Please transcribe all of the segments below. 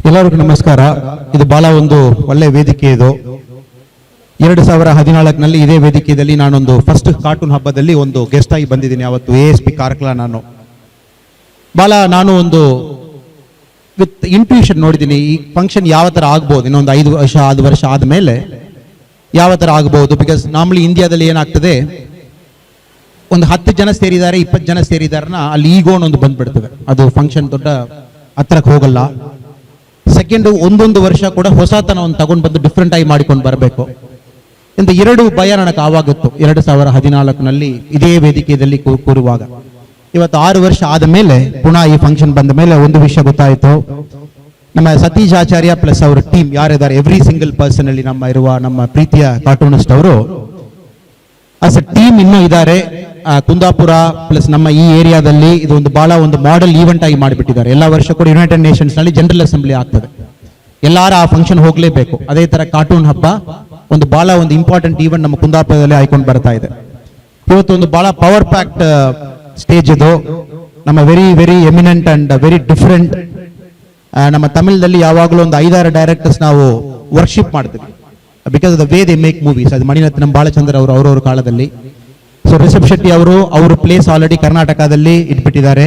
ಎಲ್ಲರಿಗೂ ನಮಸ್ಕಾರ. ಇದು ಬಹಳ ಒಂದು ಒಳ್ಳೆ ವೇದಿಕೆ. ಇದು 2014ನಲ್ಲಿ ಇದೇ ವೇದಿಕೆಯಲ್ಲಿ ನಾನೊಂದು ಫಸ್ಟ್ ಕಾರ್ಟೂನ್ ಹಬ್ಬದಲ್ಲಿ ಒಂದು ಗೆಸ್ಟ್ ಆಗಿ ಬಂದಿದ್ದೀನಿ. ಅವತ್ತು ASP ಕಾರ್ಕಳ ನಾನು ಒಂದು ವಿತ್ ಇಂಟ್ಯೂಷನ್ ನೋಡಿದ್ದೀನಿ ಈ ಫಂಕ್ಷನ್ ಯಾವ ತರ ಆಗ್ಬೋದು, ಇನ್ನೊಂದು 5 ವರ್ಷ ಆದಮೇಲೆ ಯಾವ ತರ ಆಗ್ಬೋದು. ಬಿಕಾಸ್ ನಾರ್ಮಲಿ ಇಂಡಿಯಾದಲ್ಲಿ ಏನಾಗ್ತದೆ, ಒಂದು 10 ಜನ ಸೇರಿದ್ದಾರೆ 20 ಜನ ಸೇರಿದಾರನ ಅಲ್ಲಿ ಈಗೋನ್ ಒಂದು ಬಂದ್ಬಿಡ್ತದೆ. ಅದು ಫಂಕ್ಷನ್ ದೊಡ್ಡ ಹತ್ರಕ್ಕೆ ಹೋಗಲ್ಲ. ಸೆಕೆಂಡ್, ಒಂದೊಂದು ವರ್ಷ ಕೂಡ ಹೊಸತನವನ್ನು ತಗೊಂಡು ಬಂದು ಡಿಫ್ರೆಂಟ್ ಆಗಿ ಮಾಡಿಕೊಂಡು ಬರಬೇಕು ಅಂತ 2 ಭಯ ನನಗೆ ಆವಾಗಿತ್ತು 2014ನಲ್ಲಿ ಇದೇ ವೇದಿಕೆಯಲ್ಲಿ ಕೂರುವಾಗ. ಇವತ್ತು 6 ವರ್ಷ ಆದ ಮೇಲೆ ಪುನಃ ಈ ಫಂಕ್ಷನ್ ಬಂದ ಮೇಲೆ ಒಂದು ವಿಷಯ ಗೊತ್ತಾಯಿತು. ನಮ್ಮ ಸತೀಶ್ ಆಚಾರ್ಯ ಪ್ಲಸ್ ಅವರ ಟೀಮ್ ಯಾರಿದ್ದಾರೆ, ಎವ್ರಿ ಸಿಂಗಲ್ ಪರ್ಸನ್ ಅಲ್ಲಿ ನಮ್ಮ ಪ್ರೀತಿಯ ಕಾರ್ಟೂನಿಸ್ಟ್ ಅವರು ಆಸ್ ಅ ಟೀಮ್ ಇನ್ನೂ ಇದ್ದಾರೆ. ಕುಂದಾಪುರ ಪ್ಲಸ್ ನಮ್ಮ ಈ ಏರಿಯಾದಲ್ಲಿ ಇದು ಒಂದು ಬಹಳ ಒಂದು ಮಾಡೆಲ್ ಈವೆಂಟ್ ಆಗಿ ಮಾಡಿಬಿಟ್ಟಿದ್ದಾರೆ. ಎಲ್ಲ ವರ್ಷ ಕೂಡ ಯುನೈಟೆಡ್ ನೇಷನ್ಸ್ ನಲ್ಲಿ ಜನರಲ್ ಅಸೆಂಬ್ಲಿ ಆಗ್ತದೆ, ಎಲ್ಲಾರು ಆ ಫಂಕ್ಷನ್ ಹೋಗ್ಲೇಬೇಕು. ಅದೇ ತರ ಕಾರ್ಟೂನ್ ಹಬ್ಬ ಒಂದು ಬಹಳ ಒಂದು ಇಂಪಾರ್ಟೆಂಟ್ ಈವೆಂಟ್ ನಮ್ಮ ಕುಂದಾಪುರದಲ್ಲಿ ಆಯ್ಕೊಂಡು ಬರ್ತಾ ಇದೆ. ಇವತ್ತು ಒಂದು ಬಹಳ ಪವರ್ ಪ್ಯಾಕ್ಡ್ ಸ್ಟೇಜ್ ಇದು. ನಮ್ಮ very very eminent and very different. ನಮ್ಮ ತಮಿಳದಲ್ಲಿ ಯಾವಾಗಲೂ ಒಂದು 5-6 ಡೈರೆಕ್ಟರ್ಸ್ ನಾವು ವರ್ಷಿಪ್ ಮಾಡ್ತೀವಿ because of the way they make movies. ಅದು ಮಣಿರತ್ನಂ ಬಾಲಚಂದ್ರ ಅವರು ಅವರವರ ಕಾಲದಲ್ಲಿ. ಸೊ ರಿಷಬ್ ಶೆಟ್ಟಿ ಅವರು ಪ್ಲೇಸ್ ಆಲ್ರೆಡಿ ಕರ್ನಾಟಕದಲ್ಲಿ ಇಟ್ಬಿಟ್ಟಿದ್ದಾರೆ.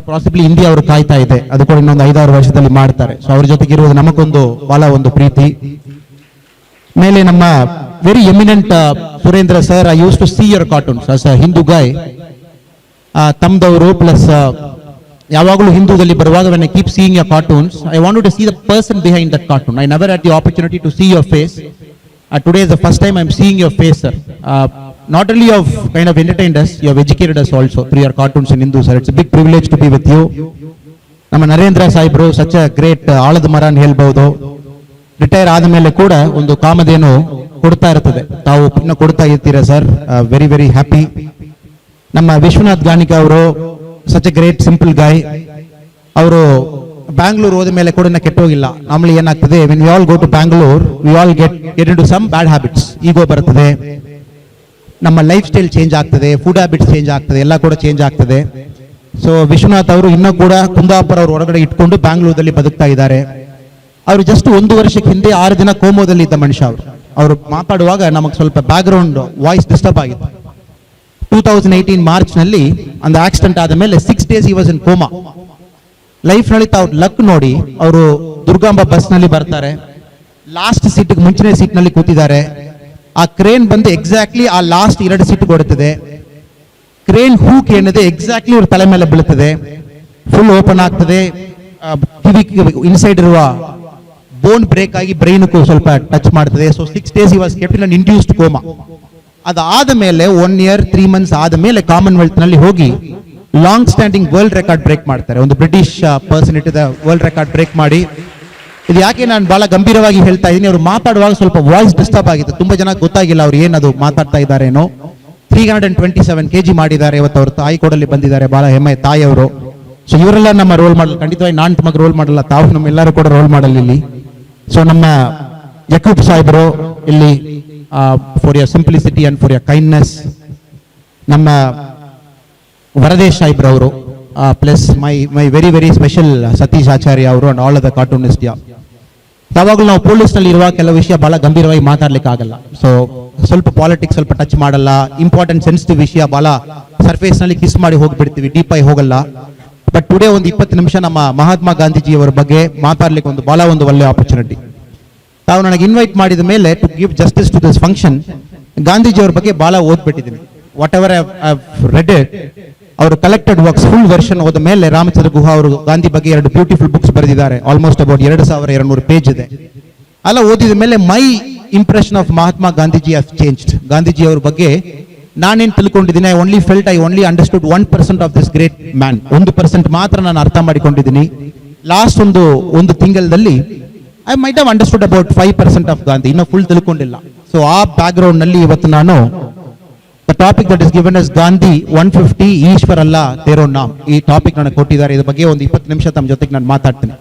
ಪಾಸಿಬ್ಲಿ ಇಂಡಿಯಾ ಅವರು ಕಾಯ್ತಾ ಇದೆ, ಅದು ಕೂಡ ಇನ್ನೊಂದು 5-6 ವರ್ಷದಲ್ಲಿ ಮಾಡ್ತಾರೆ. ಸೊ ಅವ್ರ ಜೊತೆಗೆ ಇರುವುದು ನಮಗೊಂದು ಬಹಳ ಒಂದು ಪ್ರೀತಿ. ಮೇಲೆ ನಮ್ಮ very eminent Surendra sir, I use to see your cartoons as a Hindu guy. ತಮ್ದವರು ಪ್ಲಸ್ ಯಾವಾಗಲೂ ಹಿಂದೂದಲ್ಲಿ ಬರುವಾಗ when I keep seeing your cartoons, I wanted to see the person behind that cartoon. I never had the opportunity to see your face. Today is the first time I'm seeing your face, sir. Not only you have kind of entertained us, you have educated us also through your cartoons in Hindu, sir. It's a big privilege to be with you. ನಮ್ಮ ನರೇಂದ್ರ ಸಾಹೇಬ್ರು such a great ಆಳದ ಮರ ಅಂತ ಹೇಳ್ಬಹುದು. Retire ಆದ ಮೇಲೆ ಕೂಡ ಒಂದು ಕಾಮಧೇನು ಕೊಡ್ತಾ ಇರ್ತದೆ, ತಾವು ಇನ್ನು ಕೊಡ್ತಾ ಇರ್ತೀರಾ ಸರ್. Very very happy. ನಮ್ಮ ವಿಶ್ವನಾಥ್ ಗಾಣಿಕ ಅವರು ಸಚ್ ಎ ಗ್ರೇಟ್ ಸಿಂಪಲ್ ಗಾಯ್. ಅವರು ಬ್ಯಾಂಗ್ಳೂರ್ ಹೋದ ಮೇಲೆ ಕೂಡ ಕೆಟ್ಟೋಗಿಲ್ಲ. ನಮ್ಮಲ್ಲಿ ಏನಾಗ್ತದೆ, when we all go to Bangalore, we all get into some bad habits. ಈಗೋ ಬರ್ತದೆ, ನಮ್ಮ ಲೈಫ್ ಸ್ಟೈಲ್ ಚೇಂಜ್ ಆಗ್ತದೆ, ಫುಡ್ ಹ್ಯಾಬಿಟ್ಸ್ ಚೇಂಜ್ ಆಗ್ತದೆ, ಎಲ್ಲ ಕೂಡ ಚೇಂಜ್ ಆಗ್ತದೆ. ಸೊ ವಿಶ್ವನಾಥ್ ಅವರು ಇನ್ನೂ ಕೂಡ ಕುಂದಾಪುರ ಅವರು ಹೊರಗಡೆ ಇಟ್ಕೊಂಡು ಬ್ಯಾಂಗ್ಳೂರಲ್ಲಿ ಬದುಕ್ತಾ ಇದ್ದಾರೆ. ಅವರು ಜಸ್ಟ್ 1 ವರ್ಷಕ್ಕೆ ಹಿಂದೆ 6 ದಿನ ಕೋಮೋದಲ್ಲಿ ಇದ್ದ ಮನುಷ್ಯ. ಅವರು ಮಾತಾಡುವಾಗ ನಮಗೆ ಸ್ವಲ್ಪ ಬ್ಯಾಕ್ ಗ್ರೌಂಡ್ ವಾಯ್ಸ್ ಡಿಸ್ಟರ್ಬ್ ಆಗಿತ್ತು. 2018 ಮಾರ್ಚ್ ನಲ್ಲಿ ಒಂದು ಆಕ್ಸಿಡೆಂಟ್ ಆದ ಮೇಲೆ 6 days he was in coma. Life ನಲ್ಲಿ ತಾವು ಲಕ್ ನೋಡಿ ಅವರು ದುರ್ಗಾಂಬ ಬಸ್ ನಲ್ಲಿ ಬರ್ತಾರೆ, ಲಾಸ್ಟ್ ಸೀಟ್ ಮುಂಚಿನ ಸೀಟ್ ನಲ್ಲಿ ಕೂತಿದ್ದಾರೆ. ಆ ಕ್ರೇನ್ ಬಂದು ಎಕ್ಸಾಕ್ಟ್ಲಿ ಆ ಲಾಸ್ಟ್ 2 ಸೀಟ್ ಕೊಡುತ್ತದೆ. ಕ್ರೇನ್ ಹೂಕ್ ಏನಿದೆ ಎಕ್ಸಾಕ್ಟ್ಲಿ ಅವ್ರ ತಲೆ ಮೇಲೆ ಬೀಳುತ್ತದೆ, ಫುಲ್ ಓಪನ್ ಆಗ್ತದೆ. ಇನ್ಸೈಡ್ ಇರುವ ಬೋನ್ ಬ್ರೇಕ್ ಆಗಿ ಬ್ರೈನ್ ಸ್ವಲ್ಪ ಟಚ್ ಮಾಡ್ತದೆ. So 6 days he was kept in an induced coma. ಅದಾದ ಮೇಲೆ 1 year 3 months ಆದ ಮೇಲೆ ಕಾಮನ್ವೆಲ್ತ್ ನಲ್ಲಿ ಹೋಗಿ long standing world record break ಮಾಡ್ತಾರೆ. ಒಂದು ಬ್ರಿಟಿಷ್ ಪರ್ಸನ್ ಇಟ್ಟಿದ್ದ ವರ್ಲ್ಡ್ ರೆಕಾರ್ಡ್ ಬ್ರೇಕ್ ಮಾಡಿ. ಇದು ಯಾಕೆ ನಾನು ಬಹಳ ಗಂಭೀರವಾಗಿ ಹೇಳ್ತಾ ಇದ್ದೀನಿ, ಅವರು ಮಾತಾಡುವಾಗ ಸ್ವಲ್ಪ ವಾಯ್ಸ್ ಡಿಸ್ಟರ್ಬ್ ಆಗಿತ್ತು. ತುಂಬಾ ಜನ ಗೊತ್ತಾಗಿಲ್ಲ ಅವ್ರು ಏನದು ಮಾತಾಡ್ತಾ ಇದ್ದಾರೇನೋ. 327 kg ಮಾಡಿದ್ದಾರೆ. ಇವತ್ತು ಅವರು ತಾಯಿ ಕೊಡಲ್ಲಿ ಬಂದಿದ್ದಾರೆ, ಬಹಳ ಹೆಮ್ಮೆ ತಾಯಿಯವರು. ಸೊ ಇವರೆಲ್ಲ ನಮ್ಮ ರೋಲ್ ಮಾಡಲ್. ಖಂಡಿತವಾಗಿ ನಾನು ತಮಗೆ ರೋಲ್ ಮಾಡಲ್ಲ, ತಾವು ನಮ್ಮೆಲ್ಲರೂ ಕೂಡ ರೋಲ್ ಮಾಡಲ್ ಇಲ್ಲಿ. ಸೊ ನಮ್ಮ ಯಕೂಬ್ ಸಾಹೇಬರು ಇಲ್ಲಿ for your simplicity and for your kindness. ನಮ್ಮ ವರದೇಶ್ ಸಾಹೇಬ್ರವರು plus my very very special Satish Acharya ಅವರು and all of the cartoonist. ಯಾವಾಗಲೂ ನಾವು ಪೊಲೀಸ್ ನಲ್ಲಿ ಇರುವ ಕೆಲವು ವಿಷಯ ಬಹಳ ಗಂಭೀರವಾಗಿ ಮಾತಾಡ್ಲಿಕ್ಕೆ ಆಗಲ್ಲ. ಸೊ ಸ್ವಲ್ಪ ಪಾಲಿಟಿಕ್ಸ್ ಸ್ವಲ್ಪ ಟಚ್ ಮಾಡಲ್ಲ, ಇಂಪಾರ್ಟೆಂಟ್ ಸೆನ್ಸಿಟಿವ್ ವಿಷಯ ಬಹಳ ಸರ್ಫೇಸ್ ನಲ್ಲಿ ಕಿಸ್ ಮಾಡಿ ಹೋಗ್ಬಿಡ್ತೀವಿ, ಡೀಪ್ ಆಗಿ ಹೋಗಲ್ಲ. ಬಟ್ ಟುಡೇ ಒಂದು 20 ನಿಮಿಷ ನಮ್ಮ ಮಹಾತ್ಮ ಗಾಂಧೀಜಿಯವರ ಬಗ್ಗೆ ಮಾತಾಡ್ಲಿಕ್ಕೆ ಒಂದು ಬಹಳ ಒಂದು ಒಳ್ಳೆ ಆಪರ್ಚುನಿಟಿ. ತಾವು ನನಗೆ ಇನ್ವೈಟ್ ಮಾಡಿದ ಮೇಲೆ to give justice to this function, ಗಾಂಧೀಜಿಯವರ ಬಗ್ಗೆ ಬಹಳ ಓದ್ಬಿಟ್ಟಿದ್ದೀನಿ. Whatever I read it, ಅವರು ಕಲೆಕ್ಟೆಡ್ ವರ್ಕ್ಸ್ ಫುಲ್ ವರ್ಷನ್ ಹೋದ ಮೇಲೆ ರಾಮಚಂದ್ರ ಗುಹಾ ಅವರು ಗಾಂಧಿ ಬಗ್ಗೆ 2 ಬ್ಯೂಟಿಫುಲ್ ಬುಕ್ಸ್ ಬರೆದಿದ್ದಾರೆ. ಆಲ್ಮೋಸ್ಟ್ ಅಬೌಟ್ 2200 ಪೇಜ್ ಇದೆ. ಅಲ್ಲ ಓದಿದ ಮೇಲೆ my impression of Mahatma Gandhiji has changed. ಗಾಂಧೀಜಿಯವರ ಬಗ್ಗೆ ನಾನೇನು ತಿಳ್ಕೊಂಡಿದ್ದೀನಿ, I only understood 1% of this great man. 1% ಮಾತ್ರ ನಾನು ಅರ್ಥ ಮಾಡಿಕೊಂಡಿದ್ದೀನಿ. ಲಾಸ್ಟ್ ಒಂದು ತಿಂಗಳಲ್ಲಿ I might have understood about 5% of Gandhi, ಇನ್ನೂ ಫುಲ್ ತಿಳ್ಕೊಂಡಿಲ್ಲ. ಸೊ ಆ ಬ್ಯಾಕ್ ಗ್ರೌಂಡ್ ನಲ್ಲಿ ಇವತ್ತು ನಾನು the topic that is given as Gandhi 150 Ishwar Allah ತೇರೋ ನಾಮ್, ಈ ಟಾಪಿಕ್ ನನಗೆ ಕೊಟ್ಟಿದ್ದಾರೆ. ಇದ್ರ ಬಗ್ಗೆ ಒಂದು 20 ನಿಮಿಷ ತಮ್ಮ ಜೊತೆಗೆ ನಾನು ಮಾತಾಡ್ತೀನಿ.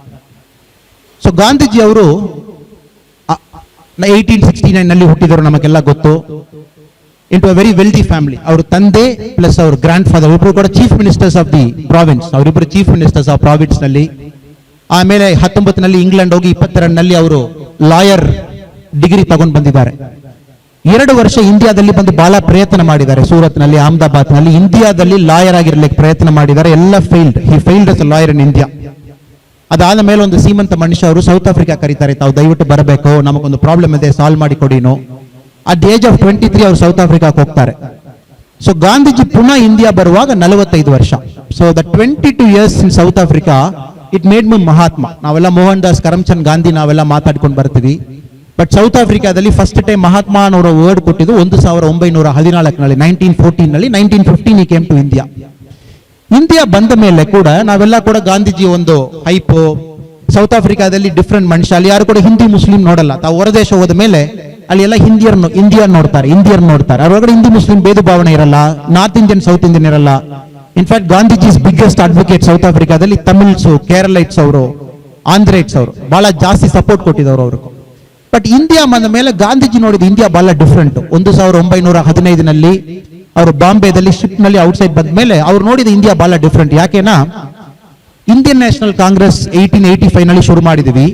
ಸೊ ಗಾಂಧೀಜಿ ಅವರು 1869 ನಲ್ಲಿ ಹುಟ್ಟಿದವರು, ನಮಗೆಲ್ಲ ಗೊತ್ತು. Into a very wealthy family. ಅವ್ರ ತಂದೆ ಪ್ಲಸ್ ಅವ್ರ ಗ್ರ್ಯಾಂಡ್ ಫಾದರ್ ಇಬ್ಬರು ಕೂಡ chief ministers of the province, ಅವರಿಬ್ಬರು ಚೀಫ್ ಮಿನಿಸ್ಟರ್ಸ್ ಆಫ್ ಪ್ರಾವಿನ್ಸ್ ನಲ್ಲಿ. ಆಮೇಲೆ 19ನಲ್ಲಿ ಇಂಗ್ಲೆಂಡ್ ಹೋಗಿ 22ರಲ್ಲಿ ಅವರು ಲಾಯರ್ ಡಿಗ್ರಿ ತಗೊಂಡು ಬಂದಿದ್ದಾರೆ. 2 ವರ್ಷ ಇಂಡಿಯಾದಲ್ಲಿ ಬಂದು ಬಹಳ ಪ್ರಯತ್ನ ಮಾಡಿದ್ದಾರೆ. ಸೂರತ್ ನಲ್ಲಿ, ಅಹಮದಾಬಾದ್ ನಲ್ಲಿ ಇಂಡಿಯಾದಲ್ಲಿ ಲಾಯರ್ ಆಗಿರ್ಲಿಕ್ಕೆ ಪ್ರಯತ್ನ ಮಾಡಿದ್ದಾರೆ. ಎಲ್ಲ failed. He failed as a lawyer in India. ಅದಾದ ಮೇಲೆ ಒಂದು ಸೀಮಂತ ಮನುಷ್ಯ ಅವರು ಸೌತ್ ಆಫ್ರಿಕಾ ಕರೀತಾರೆ, ತಾವು ದಯವಿಟ್ಟು ಬರಬೇಕು, ನಮಗೊಂದು ಪ್ರಾಬ್ಲಮ್ ಇದೆ, ಸಾಲ್ವ್ ಮಾಡಿ ಕೊಡಿನೋ. ಅಟ್ ದಿ ಏಜ್ ಆಫ್ 23 ಅವರು ಸೌತ್ ಆಫ್ರಿಕಾಕ್ಕೆ ಹೋಗ್ತಾರೆ. ಸೊ ಗಾಂಧೀಜಿ ಪುನಃ ಇಂಡಿಯಾ ಬರುವಾಗ 45 ವರ್ಷ. So the 22 years in south Africa it made me Mahatma. ನಾವೆಲ್ಲ ಮೋಹನ್ ದಾಸ್ ಕರಮ್ಚಂದ್ ಗಾಂಧಿ ನಾವೆಲ್ಲ ಮಾತಾಡ್ಕೊಂಡು ಬರ್ತೀವಿ. ಬಟ್ ಸೌತ್ ಆಫ್ರಿಕಾದಲ್ಲಿ ಫಸ್ಟ್ ಟೈಮ್ ಮಹಾತ್ಮ ಅನ್ನೋರ ವರ್ಡ್ ಕೊಟ್ಟಿದ್ದು 1914ನಲ್ಲಿ, 1914ನಲ್ಲಿ. 1915 ಈ ಕೇಮ್ ಟು ಇಂಡಿಯಾ. ಇಂಡಿಯಾ ಬಂದ ಮೇಲೆ ಕೂಡ ನಾವೆಲ್ಲ ಕೂಡ ಗಾಂಧೀಜಿ ಒಂದು ಹೈಪು. ಸೌತ್ ಆಫ್ರಿಕಾದಲ್ಲಿ ಡಿಫ್ರೆಂಟ್ ಮನುಷ್ಯ, ಅಲ್ಲಿ ಯಾರು ಕೂಡ ಹಿಂದಿ ಮುಸ್ಲಿಂ ನೋಡಲ್ಲ. ತಾವು ಹೊರದೇಶ ಹೋದ ಮೇಲೆ ಅಲ್ಲಿ ಎಲ್ಲ ಇಂಡಿಯನ್ ನೋಡ್ತಾರೆ, ಇಂಡಿಯನ್ ನೋಡ್ತಾರೆ. ಅವ್ರೊಳಗಡೆ ಹಿಂದಿ ಮುಸ್ಲಿಂ ಭೇದ ಭಾವನೆ ಇರಲ್ಲ. ನಾರ್ತ್ ಇಂಡಿಯನ್, ಸೌತ್ ಇಂಡಿಯನ್ ಇರಲ್ಲ. In fact Gandhiji biggest advocate south ಆಫ್ರಿಕಾದಲ್ಲಿ. ತಮಿಳ್ಸ್, ಕೇರಳೈಟ್ಸ್ ಅವರು, ಆಂಧ್ರೈಟ್ಸ್ ಅವರು ಬಹಳ ಜಾಸ್ತಿ ಸಪೋರ್ಟ್ ಕೊಟ್ಟಿದ್ದವರು ಅವರು. ಬಟ್ ಇಂಡಿಯಾ ಬಂದ ಮೇಲೆ ಗಾಂಧೀಜಿ ನೋಡಿದ ಇಂಡಿಯಾ ಬಹಳ ಡಿಫ್ರೆಂಟ್. 1915ನಲ್ಲಿ ಅವರು ಬಾಂಬೆದಲ್ಲಿ ಶಿಪ್ ನಲ್ಲಿ ಔಟ್ಸೈಡ್ ಬಂದ ಮೇಲೆ ಅವ್ರು ನೋಡಿದ ಇಂಡಿಯಾ ಬಹಳ ಡಿಫ್ರೆಂಟ್. ಯಾಕೆನಾ, ಇಂಡಿಯನ್ ನ್ಯಾಷನಲ್ ಕಾಂಗ್ರೆಸ್ 1885ನಲ್ಲಿ ಶುರು ಮಾಡಿದ್ವಿ.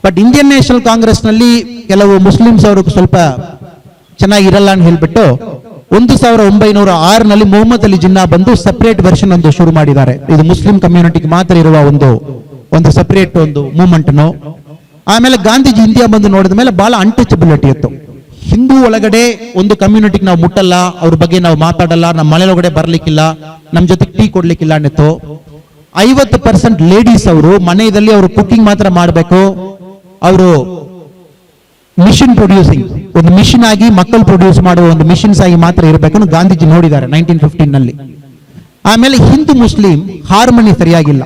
ಬಟ್ ಇಂಡಿಯನ್ ನ್ಯಾಷನಲ್ ಕಾಂಗ್ರೆಸ್ ನಲ್ಲಿ ಕೆಲವು ಮುಸ್ಲಿಮ್ಸ್ ಅವರು ಸ್ವಲ್ಪ ಚೆನ್ನಾಗಿರಲ್ಲ ಅಂತ ಹೇಳ್ಬಿಟ್ಟು 1906ನಲ್ಲಿ ಮೊಹಮ್ಮದ್ ಅಲಿ ಜಿನ್ನಾ ಬಂದು ಸಪರೇಟ್ ವರ್ಷನ್ ಒಂದು ಶುರು ಮಾಡಿದ್ದಾರೆ. ಇದು ಮುಸ್ಲಿಂ ಕಮ್ಯುನಿಟಿಗೆ ಮಾತ್ರ ಇರುವ ಒಂದು ಸಪರೇಟ್ ಒಂದು ಮೂವ್ಮೆಂಟ್. ಆಮೇಲೆ ಗಾಂಧೀಜಿ ಇಂಡಿಯಾ ಬಂದು ನೋಡಿದ ಮೇಲೆ ಬಹಳ ಅನ್ಟಚಬಿಲಿಟಿ ಇತ್ತು. ಹಿಂದೂ ಒಳಗಡೆ ಒಂದು ಕಮ್ಯುನಿಟಿಗೆ ನಾವು ಮುಟ್ಟಲ್ಲ, ಅವ್ರ ಬಗ್ಗೆ ನಾವು ಮಾತಾಡಲ್ಲ, ನಮ್ಮ ಮನೆ ಒಳಗಡೆ ಬರ್ಲಿಕ್ಕಿಲ್ಲ, ನಮ್ಮ ಜೊತೆ ಟೀ ಕೊಡ್ಲಿಕ್ಕಿಲ್ಲ ಅನ್ನಿತ್ತು. 50% ಲೇಡೀಸ್ ಅವರು ಮನೆಯಲ್ಲಿ ಅವರು ಕುಕಿಂಗ್ ಮಾತ್ರ ಮಾಡಬೇಕು. ಅವರು ಮಿಷನ್ ಪ್ರೊಡ್ಯೂಸಿಂಗ್, ಒಂದು ಮಿಷನ್ ಆಗಿ ಮಕ್ಕಳು ಪ್ರೊಡ್ಯೂಸ್ ಮಾಡುವ ಒಂದು ಮಿಷನ್ಸ್ ಆಗಿ ಮಾತ್ರ ಇರಬೇಕು ಗಾಂಧೀಜಿ ನೋಡಿದ್ದಾರೆ 1915ನಲ್ಲಿ. ಆಮೇಲೆ ಹಿಂದೂ ಮುಸ್ಲಿಂ ಹಾರ್ಮನಿ ಸರಿಯಾಗಿಲ್ಲ.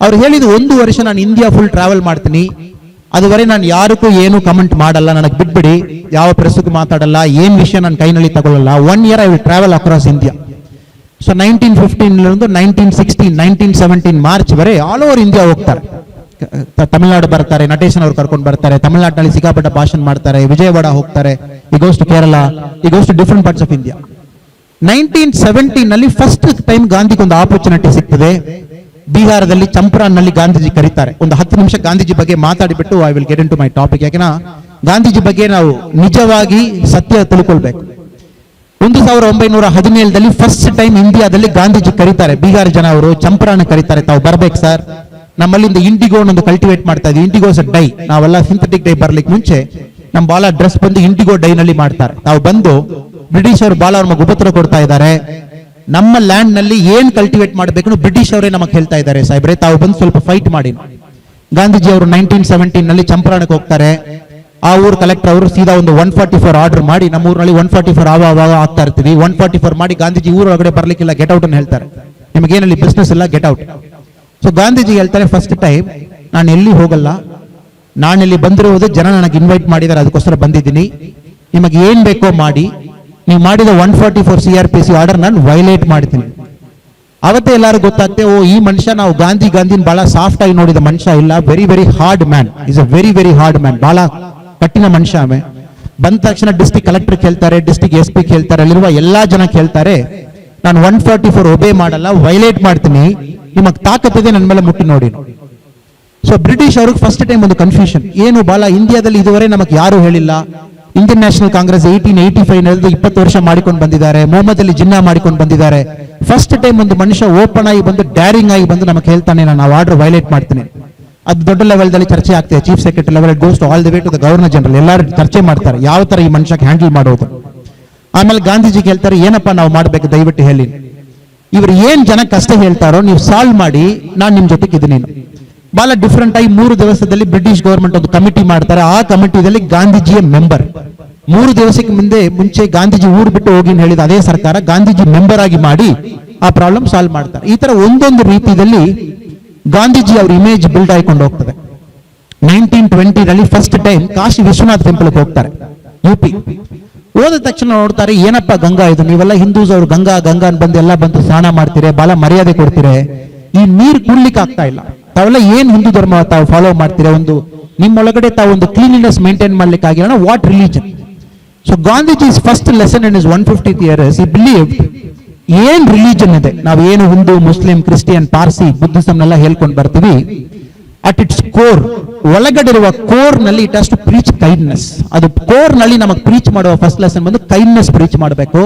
ಅವ್ರು ಹೇಳಿದ 1 ವರ್ಷ ನಾನು ಇಂಡಿಯಾ ಫುಲ್ ಟ್ರಾವೆಲ್ ಮಾಡ್ತೀನಿ, ಅದುವರೆ ನಾನು ಯಾರಿಗೂ ಏನು ಕಮೆಂಟ್ ಮಾಡಲ್ಲ, ನನಗೆ ಬಿಟ್ಬಿಡಿ, ಯಾವ ಪ್ರೆಸ್ಗೂ ಮಾತಾಡಲ್ಲ, ಏನ್ ವಿಷಯ ನನ್ನ ಕೈನಲ್ಲಿ ತಗೊಳ್ಳಲ್ಲ. 1 year I will travel across India. So 1915 1916 1917 March ವರೆ ಆಲ್ ಓವರ್ ಇಂಡಿಯಾ ಹೋಗ್ತಾರೆ. ತಮಿಳ್ನಾಡು ಬರ್ತಾರೆ, ನಟೇಶನ್ ಅವ್ರು ಕರ್ಕೊಂಡು ಬರ್ತಾರೆ, ತಮಿಳ್ನಾಡಿನಲ್ಲಿ ಸಿಕ್ಕಾಪಟ್ಟ ಭಾಷಣ ಮಾಡ್ತಾರೆ, ವಿಜಯವಾಡ ಹೋಗ್ತಾರೆ, ಈ goes to Kerala, he goes to different parts of India. 1917ನಲ್ಲಿ ಫಸ್ಟ್ ಟೈಮ್ ಗಾಂಧಿಗೆ ಒಂದು ಆಪರ್ಚುನಿಟಿ ಸಿಗ್ತದೆ. ಬಿಹಾರದಲ್ಲಿ ಚಂಪರಾನ್ನಲ್ಲಿ ಗಾಂಧೀಜಿ ಕರೀತಾರೆ. ಒಂದು 10 ನಿಮಿಷ ಗಾಂಧೀಜಿ ಬಗ್ಗೆ ಮಾತಾಡಿಬಿಟ್ಟು I will get into my topic. ಯಾಕೆನಾ ಗಾಂಧೀಜಿ ಬಗ್ಗೆ ನಾವು ನಿಜವಾಗಿ ಸತ್ಯ ತಿಳ್ಕೊಳ್ಬೇಕು. 1917ದಲ್ಲಿ ಫಸ್ಟ್ ಟೈಮ್ ಇಂಡಿಯಾದಲ್ಲಿ ಗಾಂಧೀಜಿ ಕರೀತಾರೆ. ಬಿಹಾರ ಜನ ಅವರು ಚಂಪರಾನ್ ಕರೀತಾರೆ, ತಾವು ಬರ್ಬೇಕು ಸರ್, ನಮ್ಮಲ್ಲಿಂದ ಇಂಡಿಗೋ ಒಂದು ಕಲ್ಟಿವೇಟ್ ಮಾಡ್ತಾ ಇದ್ವಿ. ಇಂಡಿಗೋಸ್ ಡೈ, ನಾವೆಲ್ಲ ಸಿಂಥೆಟಿಕ್ ಡೈ ಬರ್ಲಿಕ್ಕೆ ಮುಂಚೆ ನಮ್ ಬಾಲ ಡ್ರೆಸ್ ಬಂದು ಇಂಡಿಗೋ ಡೈ ನಲ್ಲಿ ಮಾಡ್ತಾರೆ. ತಾವು ಬಂದು ಬ್ರಿಟಿಷ್ ಅವರು ಬಾಲ ಅವ್ರ ಉಪದ್ರ ಕೊಡ್ತಾ ಇದ್ದಾರೆ. ನಮ್ಮ ಲ್ಯಾಂಡ್ ನಲ್ಲಿ ಏನ್ ಕಲ್ಟಿವೇಟ್ ಮಾಡಬೇಕು ಬ್ರಿಟಿಷ್ ಅವರೇ ನಮಗೆ ಹೇಳ್ತಾ ಇದ್ದಾರೆ, ಸಾಹೇಬ್ರೆ ತಾವು ಬಂದು ಸ್ವಲ್ಪ ಫೈಟ್ ಮಾಡಿ. ಗಾಂಧೀಜಿ ಅವರು 1917ನಲ್ಲಿ ಚಂಪರಾಣಕ್ಕೆ ಹೋಗ್ತಾರೆ. ಆ ಊರ್ ಕಲೆಕ್ಟರ್ ಅವರು ಸೀದಾ ಒಂದು 144 ಆರ್ಡರ್ ಮಾಡಿ, ನಮ್ಮ ಊರಿನಲ್ಲಿ 144 ಆವಾಗ ಆಗ್ತಾ ಇರ್ತೀವಿ, 144 ಮಾಡಿ ಗಾಂಧೀಜಿ ಊರೊಳಗಡೆ ಬರ್ಲಿಕ್ಕಿಲ್ಲ, ಗೆಟ್ ಔಟ್ ಅಂತ ಹೇಳ್ತಾರೆ. ನಿಮಗೇನಲ್ಲಿ ಬಿಸ್ನೆಸ್ ಇಲ್ಲ, ಗೆಟ್ ಔಟ್. ಸೊ ಗಾಂಧೀಜಿ ಹೇಳ್ತಾರೆ, ಫಸ್ಟ್ ಟೈಮ್ ನಾನು ಎಲ್ಲಿ ಹೋಗಲ್ಲ, ನಾನು ಇಲ್ಲಿ ಬಂದಿರುವುದು ಜನ ನನಗೆ ಇನ್ವೈಟ್ ಮಾಡಿದ್ದಾರೆ, ಅದಕ್ಕೋಸ್ಕರ ಬಂದಿದ್ದೀನಿ. ನಿಮಗೆ ಏನ್ ಬೇಕೋ ಮಾಡಿ, ನೀವು ಮಾಡಿದ 144 CRPC ಆರ್ಡರ್ ನಾನು ವೈಲೇಟ್ ಮಾಡ್ತೀನಿ. ಅವತ್ತೇ ಎಲ್ಲರೂ ಗೊತ್ತಾಗ್ತದೆ, ಓ ಈ ಮನುಷ್ಯ ನಾವು ಗಾಂಧಿನ ಬಹಳ ಸಾಫ್ಟ್ ಆಗಿ ನೋಡಿದ ಮನುಷ್ಯ ಇಲ್ಲ, very very hard man, is a very very hard man, ಬಹಳ ಕಠಿಣ ಮನುಷ್ಯ. ಆಮೇಲೆ ಬಂದ ತಕ್ಷಣ ಡಿಸ್ಟ್ರಿಕ್ಟ್ ಕಲೆಕ್ಟರ್ ಕೇಳ್ತಾರೆ, ಡಿಸ್ಟ್ರಿಕ್ಟ್ SP ಕೇಳ್ತಾರೆ, ಅಲ್ಲಿರುವ ಎಲ್ಲಾ ಜನ ಕೇಳ್ತಾರೆ, ನಾನು 144 ಒಬೇ ಮಾಡಲ್ಲ, ವೈಲೇಟ್ ಮಾಡ್ತೀನಿ, ನಿಮಗ್ ತಾಕತ್ತಿದೆ ನನ್ನ ಮೇಲೆ ಮುಟ್ಟಿ ನೋಡಿ. ಸೊ ಬ್ರಿಟಿಷ್ ಅವ್ರಿಗೆ ಫಸ್ಟ್ ಟೈಮ್ ಒಂದು ಕನ್ಫ್ಯೂಷನ್, ಏನು ಬಾಲ ಇಂಡಿಯಾದಲ್ಲಿ ಇದುವರೆ ನಮಗೆ ಯಾರು ಹೇಳಿಲ್ಲ. ಇಂಡಿಯನ್ ನ್ಯಾಷನಲ್ ಕಾಂಗ್ರೆಸ್ 1885 20 ವರ್ಷ ಮಾಡಿಕೊಂಡು ಬಂದಿದ್ದಾರೆ, ಮೊಹಮ್ಮದ್ ಅಲಿ ಜಿನ್ನಾ ಮಾಡಿಕೊಂಡು ಬಂದಿದ್ದಾರೆ. ಫಸ್ಟ್ ಟೈಮ್ ಒಂದು ಮನುಷ್ಯ ಓಪನ್ ಆಗಿ ಬಂದು ಡ್ಯಾರಿಂಗ್ ಆಗಿ ಬಂದು ನಮಗೆ ಹೇಳ್ತಾನೆ, ನಾನು ಆರ್ಡರ್ ವೈಲೇಟ್ ಮಾಡ್ತೀನಿ. ಅದು ದೊಡ್ಡ ಲೆವೆಲ್ದಲ್ಲಿ ಚರ್ಚೆ ಆಗ್ತದೆ, chief secretary level, it goes to all the way to the governor general. ಎಲ್ಲರೂ ಚರ್ಚೆ ಮಾಡ್ತಾರೆ ಯಾವ ತರ ಈ ಮನುಷ್ಯಕ್ಕೆ ಹ್ಯಾಂಡಲ್ ಮಾಡೋದು. ಆಮೇಲೆ ಗಾಂಧೀಜಿ ಹೇಳ್ತಾರೆ, ಏನಪ್ಪಾ ನಾವು ಮಾಡ್ಬೇಕು ದಯವಿಟ್ಟು ಹೇಳಿ, ಇವರು ಏನ್ ಜನ ಕಷ್ಟ ಹೇಳ್ತಾರೋ ನೀವು ಸಾಲ್ವ್ ಮಾಡಿ, ನಾನು ನಿಮ್ ಜೊತೆಗೆ ಇದೀನಿ. ಬಹಳ ಡಿಫ್ರೆಂಟ್ ಆಗಿ 3 ದಿವಸದಲ್ಲಿ ಬ್ರಿಟಿಷ್ ಗವರ್ಮೆಂಟ್ ಒಂದು ಕಮಿಟಿ ಮಾಡ್ತಾರೆ. ಆ ಕಮಿಟಿಯಲ್ಲಿ ಗಾಂಧೀಜಿಯ ಮೆಂಬರ್. 3 ದಿವಸಕ್ಕೆ ಮುಂಚೆ ಗಾಂಧೀಜಿ ಊರು ಬಿಟ್ಟು ಹೋಗಿ ಹೇಳಿದ ಅದೇ ಸರ್ಕಾರ ಗಾಂಧೀಜಿ ಮೆಂಬರ್ ಆಗಿ ಮಾಡಿ ಆ ಪ್ರಾಬ್ಲಮ್ ಸಾಲ್ವ್ ಮಾಡ್ತಾರೆ. ಈ ತರ ಒಂದೊಂದು ರೀತಿಯಲ್ಲಿ ಗಾಂಧೀಜಿ ಅವ್ರ ಇಮೇಜ್ ಬಿಲ್ಡ್ ಆಯ್ಕೊಂಡು ಹೋಗ್ತದೆ. 1920ರಲ್ಲಿ first time Kashi Vishwanath temple ಹೋಗ್ತಾರೆ, UP. ಹೋದ ತಕ್ಷಣ ನೋಡ್ತಾರೆ, ಏನಪ್ಪಾ ಗಂಗಾ ಇದು, ನೀವೆಲ್ಲ ಹಿಂದೂಸ್ ಅವರು ಗಂಗಾ ಗಂಗಾ ಬಂದು ಎಲ್ಲ ಬಂದು ಸ್ನಾನ ಮಾಡ್ತೀರಿ, ಬಹಳ ಮರ್ಯಾದೆ ಕೊಡ್ತೀರಿ, ಈ ನೀರು ಕುಡ್ಲಿಕ್ಕೆ ಆಗ್ತಾ ಇಲ್ಲ, ತಾವೆಲ್ಲ ಏನ್ ಹಿಂದೂ ಧರ್ಮ ತಾವು ಫಾಲೋ ಮಾಡ್ತೀರಾ, ಒಂದು ನಿಮ್ಮೊಳಗಡೆ ತಾವು ಒಂದು ಕ್ಲೀನ್ಲಿನೆಸ್ ಮೇಂಟೈನ್ ಮಾಡ್ಲಿಕ್ಕೆ ಆಗಿಲ್ಲ, ವಾಟ್ ರಿಲಿಜನ್? ಸೊ ಗಾಂಧೀಜಿ's first lesson in his 150th year is he believed ಏನ್ ರಿಲಿಜನ್ ಇದೆ, ನಾವು ಏನು Hindu, Muslim, Christian, Parsi, Buddhism ಎಲ್ಲ ಹೇಳ್ಕೊಂಡು ಬರ್ತೀವಿ, ಅಟ್ ಇಟ್ಸ್ ಕೋರ್, ಒಳಗಡೆ ಇರುವ ಕೋರ್ ನಲ್ಲಿ it has to preach kindness. ಅದು ಕೋರ್ ನಲ್ಲಿ ನಮಗೆ ಪ್ರೀಚ್ ಮಾಡುವ ಫಸ್ಟ್ ಲೆಸನ್ ಬಂದು ಕೈಂಡ್ನೆಸ್ ಪ್ರೀಚ್ ಮಾಡಬೇಕು.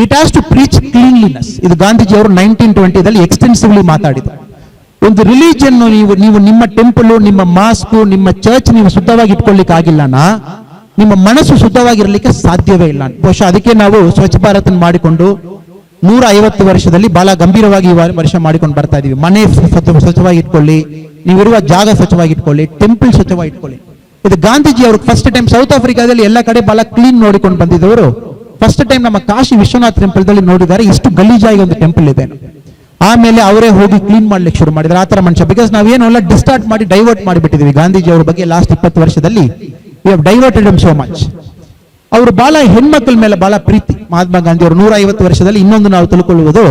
It has to preach cleanliness. ಇದು ಗಾಂಧೀಜಿ ಅವರು 1920 ಎಕ್ಸ್ಟೆನ್ಸಿವ್ಲಿ ಮಾತಾಡಿದ್ರು. ಒಂದು ರಿಲಿಜನ್ ನೀವು ನಿಮ್ಮ ಟೆಂಪಲ್, ನಿಮ್ಮ ಮಾಸ್ಕ್, ನಿಮ್ಮ ಚರ್ಚ್ ನೀವು ಶುದ್ಧವಾಗಿ ಇಟ್ಕೊಳ್ಳಿಕ್ಕೆ ಆಗಿಲ್ಲನಾ ನಿಮ್ಮ ಮನಸ್ಸು ಶುದ್ಧವಾಗಿರ್ಲಿಕ್ಕೆ ಸಾಧ್ಯವೇ ಇಲ್ಲ. ಬಹುಶಃ ಅದಕ್ಕೆ ನಾವು ಸ್ವಚ್ಛ ಭಾರತ್ ಮಾಡಿಕೊಂಡು 150 ವರ್ಷದಲ್ಲಿ ಬಹಳ ಗಂಭೀರವಾಗಿ ಈ ವರ್ಷ ಮಾಡಿಕೊಂಡು ಬರ್ತಾ ಇದೀವಿ. ಮನೆ ಸ್ವಚ್ಛವಾಗಿ ಇಟ್ಕೊಳ್ಳಿ, ನೀವಿರುವ ಜಾಗ ಸ್ವಚ್ಛವಾಗಿ ಇಟ್ಕೊಳ್ಳಿ, ಟೆಂಪಲ್ ಸ್ವಚ್ಛವಾಗಿ ಇಟ್ಕೊಳ್ಳಿ. ಇದು ಗಾಂಧೀಜಿ ಅವರು ಫಸ್ಟ್ ಟೈಮ್ ಸೌತ್ ಆಫ್ರಿಕಾದಲ್ಲಿ ಎಲ್ಲ ಕಡೆ ಬಹಳ ಕ್ಲೀನ್ ನೋಡಿಕೊಂಡು ಬಂದಿದ್ದವರು ಫಸ್ಟ್ ಟೈಮ್ ನಮ್ಮ ಕಾಶಿ ವಿಶ್ವನಾಥ್ ಟೆಂಪಲ್ ದಲ್ಲಿ ನೋಡಿದ್ದಾರೆ, ಇಷ್ಟು ಗಲೀಜಾಗಿ ಒಂದು ಟೆಂಪಲ್ ಇದೆ. ಆಮೇಲೆ ಅವರೇ ಹೋಗಿ ಕ್ಲೀನ್ ಮಾಡ್ಲಿಕ್ಕೆ ಶುರು ಮಾಡಿದ್ರು. ಆ ತರ ಮನುಷ್ಯ, ಬಿಕಾಸ್ ನಾವೇನು ಎಲ್ಲ ಡಿಸ್ಟಾರ್ಟ್ ಮಾಡಿ ಡೈವರ್ಟ್ ಮಾಡಿಬಿಟ್ಟಿದ್ವಿ ಗಾಂಧೀಜಿ ಅವರ ಬಗ್ಗೆ. ಲಾಸ್ಟ್ 20 ವರ್ಷದಲ್ಲಿ we have diverted him so much. ಅವರು ಬಹಳ ಹೆಣ್ಮಕ್ಳ ಮೇಲೆ ಬಹಳ ಪ್ರೀತಿ. ಮಹಾತ್ಮ ಗಾಂಧಿ ಅವರು 150 ವರ್ಷದಲ್ಲಿ ಇನ್ನೊಂದು ನಾವು ತಿಳ್ಕೊಳ್ಳುವುದು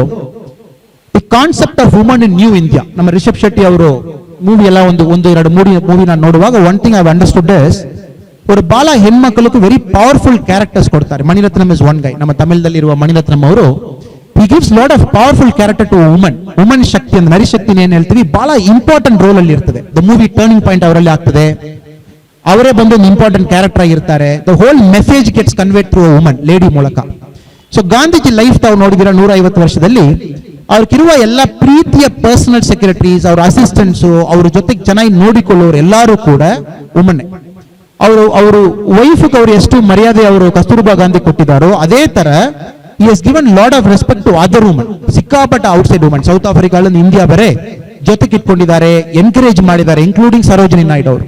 the concept of woman in new India. ನಮ್ಮ ರಿಷಬ್ ಶೆಟ್ಟಿ ಅವರು ಮೂವಿ ಎಲ್ಲ ಒಂದು ಎರಡು ಮೂವಿ ನಾನು ನೋಡುವಾಗ one thing I understood is ಅವರು ಬಹಳ ಹೆಣ್ಮಕ್ಳಿಗೂ ವೆರಿ ಪವರ್ಫುಲ್ ಕ್ಯಾರೆಕ್ಟರ್ಸ್ ಕೊಡ್ತಾರೆ. ಮಣಿರತ್ನಂ ಇಸ್ ಒನ್ ಗೈ. ನಮ್ಮ ತಮಿಳದಲ್ಲಿ ಇರುವ ಮಣಿರತ್ನಂ ಅವರು he gives lot of powerful character to woman. Woman ಶಕ್ತಿ ಅಂದ್ರೆ ನರಿಶಕ್ತಿ ಏನ್ ಹೇಳ್ತೀವಿ, ಬಹಳ ಇಂಪಾರ್ಟೆಂಟ್ ರೋಲ್ ಅಲ್ಲಿ ಇರ್ತದೆ. ದ ಮೂವಿ ಟರ್ನಿಂಗ್ ಪಾಯಿಂಟ್ ಅವರಲ್ಲಿ ಆಗ್ತದೆ. ಅವರೇ ಬಂದು ಒಂದು ಇಂಪಾರ್ಟೆಂಟ್ ಕ್ಯಾರೆಕ್ಟರ್ ಆಗಿರ್ತಾರೆ. The whole message gets conveyed through woman, lady ಮೂಲಕ. ಸೊ ಗಾಂಧೀಜಿ ಲೈಫ್ ತಾವು ನೋಡಿದಿರ 150 ವರ್ಷದಲ್ಲಿ ಅವ್ರಿಗಿರುವ ಎಲ್ಲ ಪ್ರೀತಿಯ ಪರ್ಸನಲ್ ಸೆಕ್ರೆಟರೀಸ್, ಅವ್ರ ಅಸಿಸ್ಟೆಂಟ್ಸ್, ಅವ್ರ ಜೊತೆಗೆ ಚೆನ್ನಾಗಿ ನೋಡಿಕೊಳ್ಳೋರು ಎಲ್ಲರೂ ಕೂಡ ವುಮನ್. ಅವರು ವೈಫ್ಗೆ ಅವರು ಎಷ್ಟು ಮರ್ಯಾದೆ ಅವರು ಕಸ್ತೂರ್ಬಾ ಗಾಂಧಿ ಕೊಟ್ಟಿದ್ದಾರೋ ಅದೇ ತರ he has given lot of respect to other women. ಸಿಕ್ಕಾಪಟ್ಟ ಔಟ್ಸೈಡ್ ವುಮನ್, ಸೌತ್ ಆಫ್ರಿಕಾದಲ್ಲಿ, ಇಂಡಿಯಾ ಬೇರೆ ಜೊತೆಗೆ ಇಟ್ಕೊಂಡಿದ್ದಾರೆ, ಎನ್ಕರೇಜ್ ಮಾಡಿದ್ದಾರೆ, ಇನ್ಕ್ಲೂಡಿಂಗ್ ಸರೋಜಿನಿ ನಾಯ್ಡು ಅವರು.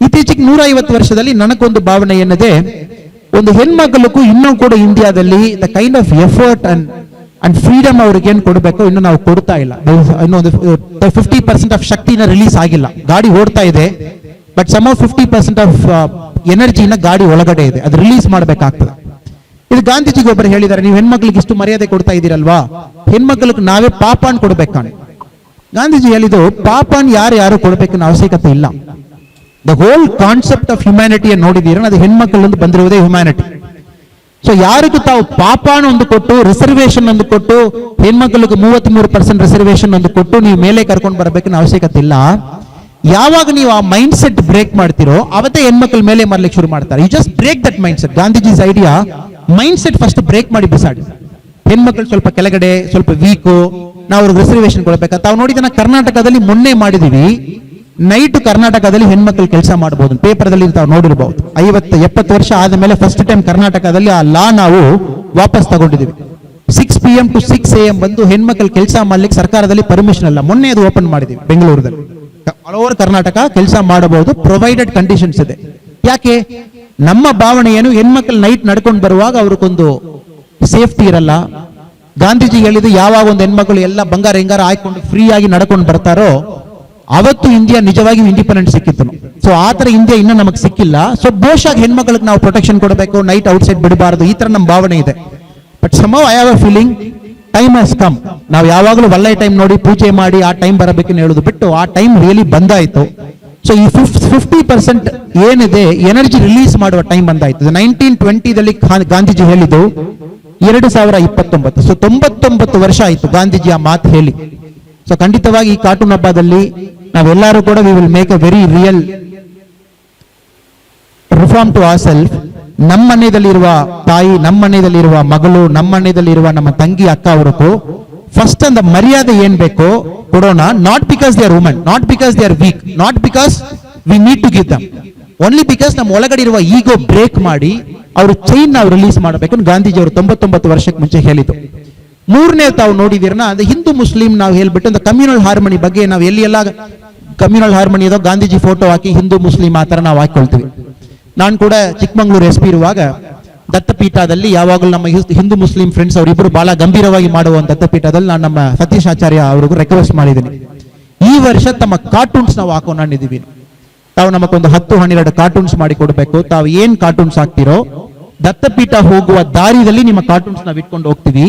ಇತ್ತೀಚೆಗೆ 150 ವರ್ಷದಲ್ಲಿ ನನಗೊಂದು ಭಾವನೆ ಏನಿದೆ, ಒಂದು ಹೆಣ್ಮಕ್ಳಿಗೂ ಇನ್ನೂ ಕೂಡ ಇಂಡಿಯಾದಲ್ಲಿ the kind of effort and freedom ಅವ್ರಿಗೆ ಏನ್ ಕೊಡಬೇಕು ಇನ್ನು ನಾವು ಕೊಡ್ತಾ ಇಲ್ಲ. ಇನ್ನೊಂದು 50% ಆಫ್ ಶಕ್ತಿನ ರಿಲೀಸ್ ಆಗಿಲ್ಲ. ಗಾಡಿ ಓಡ್ತಾ ಇದೆ, ಬಟ್ ಸಮ್ 50% ಆಫ್ ಎನರ್ಜಿನ ಗಾಡಿ ಒಳಗಡೆ ಇದೆ, ಅದು ರಿಲೀಸ್ ಮಾಡಬೇಕಾಗ್ತದೆ. ಇದು ಗಾಂಧೀಜಿಗೆ ಒಬ್ಬರು ಹೇಳಿದ್ದಾರೆ, ನೀವು ಹೆಣ್ಮಕ್ಳಿಗೆ ಇಷ್ಟು ಮರ್ಯಾದೆ ಕೊಡ್ತಾ ಇದ್ದೀರಲ್ವಾ, ಹೆಣ್ಮಕ್ಳಿಗೆ ನಾವೇ ಪಾಪಾನ್ ಕೊಡ್ಬೇಕಾನೆ. ಗಾಂಧೀಜಿ ಹೇಳಿದ್ದು ಪಾಪಾನ್ ಯಾರು ಕೊಡಬೇಕನ್ನ ಅವಶ್ಯಕತೆ ಇಲ್ಲ. The whole concept of humanity ನೋಡಿದೀರ, ಅದು ಹೆಣ್ಮಕ್ಳಿಂದ ಬಂದಿರುವುದೇ ಹ್ಯುಮ್ಯಾನಿಟಿ. ಸೊ ಯಾರಿಗೂ ತಾವು ಪಾಪಾನ್ ಒಂದು ಕೊಟ್ಟು, ರಿಸರ್ವೇಶನ್ ಒಂದು ಕೊಟ್ಟು, ಹೆಣ್ಮಕ್ಳಿಗೆ 33% ರಿಸರ್ವೇಶನ್ ಒಂದು ಕೊಟ್ಟು ನೀವು ಮೇಲೆ ಕರ್ಕೊಂಡು ಬರಬೇಕನ್ನ ಅವಶ್ಯಕತೆ ಇಲ್ಲ. ಯಾವಾಗ ನೀವು ಆ ಮೈಂಡ್ ಸೆಟ್ ಬ್ರೇಕ್ ಮಾಡ್ತಿರೋ ಅವತ್ತೇ ಹೆಣ್ಮಕ್ಳ ಮೇಲೆ ಮಾಡ್ಲಿಕ್ಕೆ ಶುರು ಮಾಡ್ತಾರೆ. You just break that mind set. Gandhiji's idea mind set first break ಮಾಡಿ ಬಿಸಾಡಿ. ಹೆಣ್ಮಕ್ಳು ಸ್ವಲ್ಪ ಕೆಳಗಡೆ, ಸ್ವಲ್ಪ ವೀಕು, ನಾವು ಅವ್ರಿಗೆ ರಿಸರ್ವೇಶನ್ ಕೊಡಬೇಕಾ. ತಾವು ನೋಡಿದ ಕರ್ನಾಟಕದಲ್ಲಿ ಮೊನ್ನೆ ಮಾಡಿದೀವಿ, ನೈಟ್ ಕರ್ನಾಟಕದಲ್ಲಿ ಹೆಣ್ಮಕ್ಳು ಕೆಲಸ ಮಾಡಬಹುದು. ಪೇಪರ್ದಲ್ಲಿ ತಾವು ನೋಡಿರಬಹುದು. 50-70 ವರ್ಷ ಆದ ಮೇಲೆ ಫಸ್ಟ್ ಟೈಮ್ ಕರ್ನಾಟಕದಲ್ಲಿ ಆ ಲಾ ನಾವು ವಾಪಸ್ ತಗೊಂಡಿದ್ದೀವಿ. 6 PM to 6 AM ಬಂದು ಹೆಣ್ಮಕ್ಳು ಕೆಲಸ ಮಾಡ್ಲಿಕ್ಕೆ ಸರ್ಕಾರದಲ್ಲಿ ಪರ್ಮಿಷನ್ ಅಲ್ಲ. ಮೊನ್ನೆ ಅದು ಓಪನ್ ಮಾಡಿದೀವಿ ಬೆಂಗಳೂರಲ್ಲಿ. ಆಲ್ ಓವರ್ ಕರ್ನಾಟಕ ಕೆಲಸ ಮಾಡಬಹುದು, ಪ್ರೊವೈಡೆಡ್ ಕಂಡೀಷನ್ಸ್ ಇದೆ. ಯಾಕೆ? ನಮ್ಮ ಭಾವನೆ ಏನು, ಹೆಣ್ಮಕ್ಳು ನೈಟ್ ನಡ್ಕೊಂಡು ಬರುವಾಗ ಅವ್ರಿಗೊಂದು ಸೇಫ್ಟಿ ಇರಲ್ಲ. ಗಾಂಧೀಜಿ ಹೇಳಿದ್ದು ಯಾವಾಗ ಒಂದು ಹೆಣ್ಮಕ್ಳು ಎಲ್ಲ ಬಂಗಾರ ಹೆಂಗಾರ ಹಾಕೊಂಡು ಫ್ರೀ ಆಗಿ ನಡ್ಕೊಂಡು ಬರ್ತಾರೋ ಅವತ್ತು ಇಂಡಿಯಾ ನಿಜವಾಗಿ ಇಂಡಿಪೆಂಡೆಂಟ್ ಸಿಕ್ಕಿತ್ತು. ಸೊ ಆ ತರ ಇಂಡಿಯಾ ಇನ್ನೂ ನಮಗೆ ಸಿಕ್ಕಿಲ್ಲ. ಸೊ ಬಹುಶಃ ಹೆಣ್ಮಕ್ಳಿಗೆ ನಾವು ಪ್ರೊಟೆಕ್ಷನ್ ಕೊಡಬೇಕು, ನೈಟ್ ಔಟ್ಸೈಡ್ ಬಿಡಬಾರದು, ಈ ತರ ನಮ್ಮ ಭಾವನೆ ಇದೆ. But somehow I have a feeling time has come. ನಾವು ಯಾವಾಗಲೂ ಒಳ್ಳೆ ಟೈಮ್ ನೋಡಿ ಪೂಜೆ ಮಾಡಿ ಆ ಟೈಮ್ ಬರಬೇಕನ್ನು ಹೇಳೋದು ಬಿಟ್ಟು ಆ ಟೈಮ್ ರಿಯಲಿ ಬಂದಾಯ್ತು. ಸೊ ಈ 50% ಏನಿದೆ ಎನರ್ಜಿ ರಿಲೀಸ್ ಮಾಡುವ ಟೈಮ್ ಬಂದಾಯ್ತು. 1920ದಲ್ಲಿ ಗಾಂಧೀಜಿ ಹೇಳಿದ್ದು 2029. ಸೊ 99 ವರ್ಷ ಆಯ್ತು ಗಾಂಧೀಜಿ ಆ ಮಾತು ಹೇಳಿ. ಸೊ ಖಂಡಿತವಾಗಿ ಈ ಕಾರ್ಟೂನ್ ಹಬ್ಬದಲ್ಲಿ ನಾವೆಲ್ಲರೂ ಕೂಡ we will make a very real reform to our self. ನಮ್ಮ ಮನೆಯಲ್ಲಿರುವ ತಾಯಿ, ನಮ್ಮ ಮನೆಯಲ್ಲಿರುವ ಮಗಳು, ನಮ್ಮ ಮನೆಯಲ್ಲಿರುವ ನಮ್ಮ ತಂಗಿ ಅಕ್ಕ ಅವರಿಗೂ ಫಸ್ಟ್ ಅಂದ ಮರ್ಯಾದೆ ಏನ್ ಬೇಕೋ ಕೊಡೋಣ. Not because they are women, not because they are weak, not because we need to give them, only because ನಮ್ಮ ಒಳಗಡೆ ಇರುವ ಈಗೋ ಬ್ರೇಕ್ ಮಾಡಿ ಅವರು ಚೈನ್ ನಾವು ರಿಲೀಸ್ ಮಾಡಬೇಕು. ಗಾಂಧೀಜಿ ಅವರು 99 ವರ್ಷಕ್ಕೆ ಮುಂಚೆ ಹೇಳಿದ್ದು. ಮೂರನೇ ತಾವು ನೋಡಿದಿರನ, ಅದು ಹಿಂದೂ ಮುಸ್ಲಿಂ ನಾವು ಹೇಳ್ಬಿಟ್ಟು ಒಂದು ಕಮ್ಯುನಲ್ ಹಾರ್ಮನಿ ಬಗ್ಗೆ ನಾವು ಎಲ್ಲಿ ಎಲ್ಲ ಕಮ್ಯುನಲ್ ಹಾರ್ಮನಿ ಇದೋ ಗಾಂಧೀಜಿ ಫೋಟೋ ಹಾಕಿ ಹಿಂದೂ ಮುಸ್ಲಿಂ ಆ ತರ ನಾವು ಹಾಕೊಳ್ತೀವಿ. ನಾನು ಕೂಡ ಚಿಕ್ಕಮಂಗ್ಳೂರು SP ಇರುವಾಗ ದತ್ತಪೀಠದಲ್ಲಿ ಯಾವಾಗಲೂ ನಮ್ಮ ಹಿಂದೂ ಮುಸ್ಲಿಂ ಫ್ರೆಂಡ್ಸ್ ಅವರಿಬ್ಬರು ಬಹಳ ಗಂಭೀರವಾಗಿ ಮಾಡುವ ದತ್ತಪೀಠದಲ್ಲಿ ನಾನು ನಮ್ಮ ಸತೀಶ್ ಆಚಾರ್ಯ ಅವ್ರಿಗೂ ರಿಕ್ವೆಸ್ಟ್ ಮಾಡಿದ್ದೀನಿ, ಈ ವರ್ಷ ತಮ್ಮ ಕಾರ್ಟೂನ್ಸ್ ನಾವು ಹಾಕೊಂಡು ಅಂದಿದ್ದೀವಿ. ತಾವು ನಮಗೊಂದು 10-12 ಕಾರ್ಟೂನ್ಸ್ ಮಾಡಿ ಕೊಡಬೇಕು. ತಾವು ಏನ್ ಕಾರ್ಟೂನ್ಸ್ ಹಾಕ್ತಿರೋ ದತ್ತಪೀಠ ಹೋಗುವ ದಾರಿಯಲ್ಲಿ ನಿಮ್ಮ ಕಾರ್ಟೂನ್ಸ್ ನಾವು ಇಟ್ಕೊಂಡು ಹೋಗ್ತೀವಿ.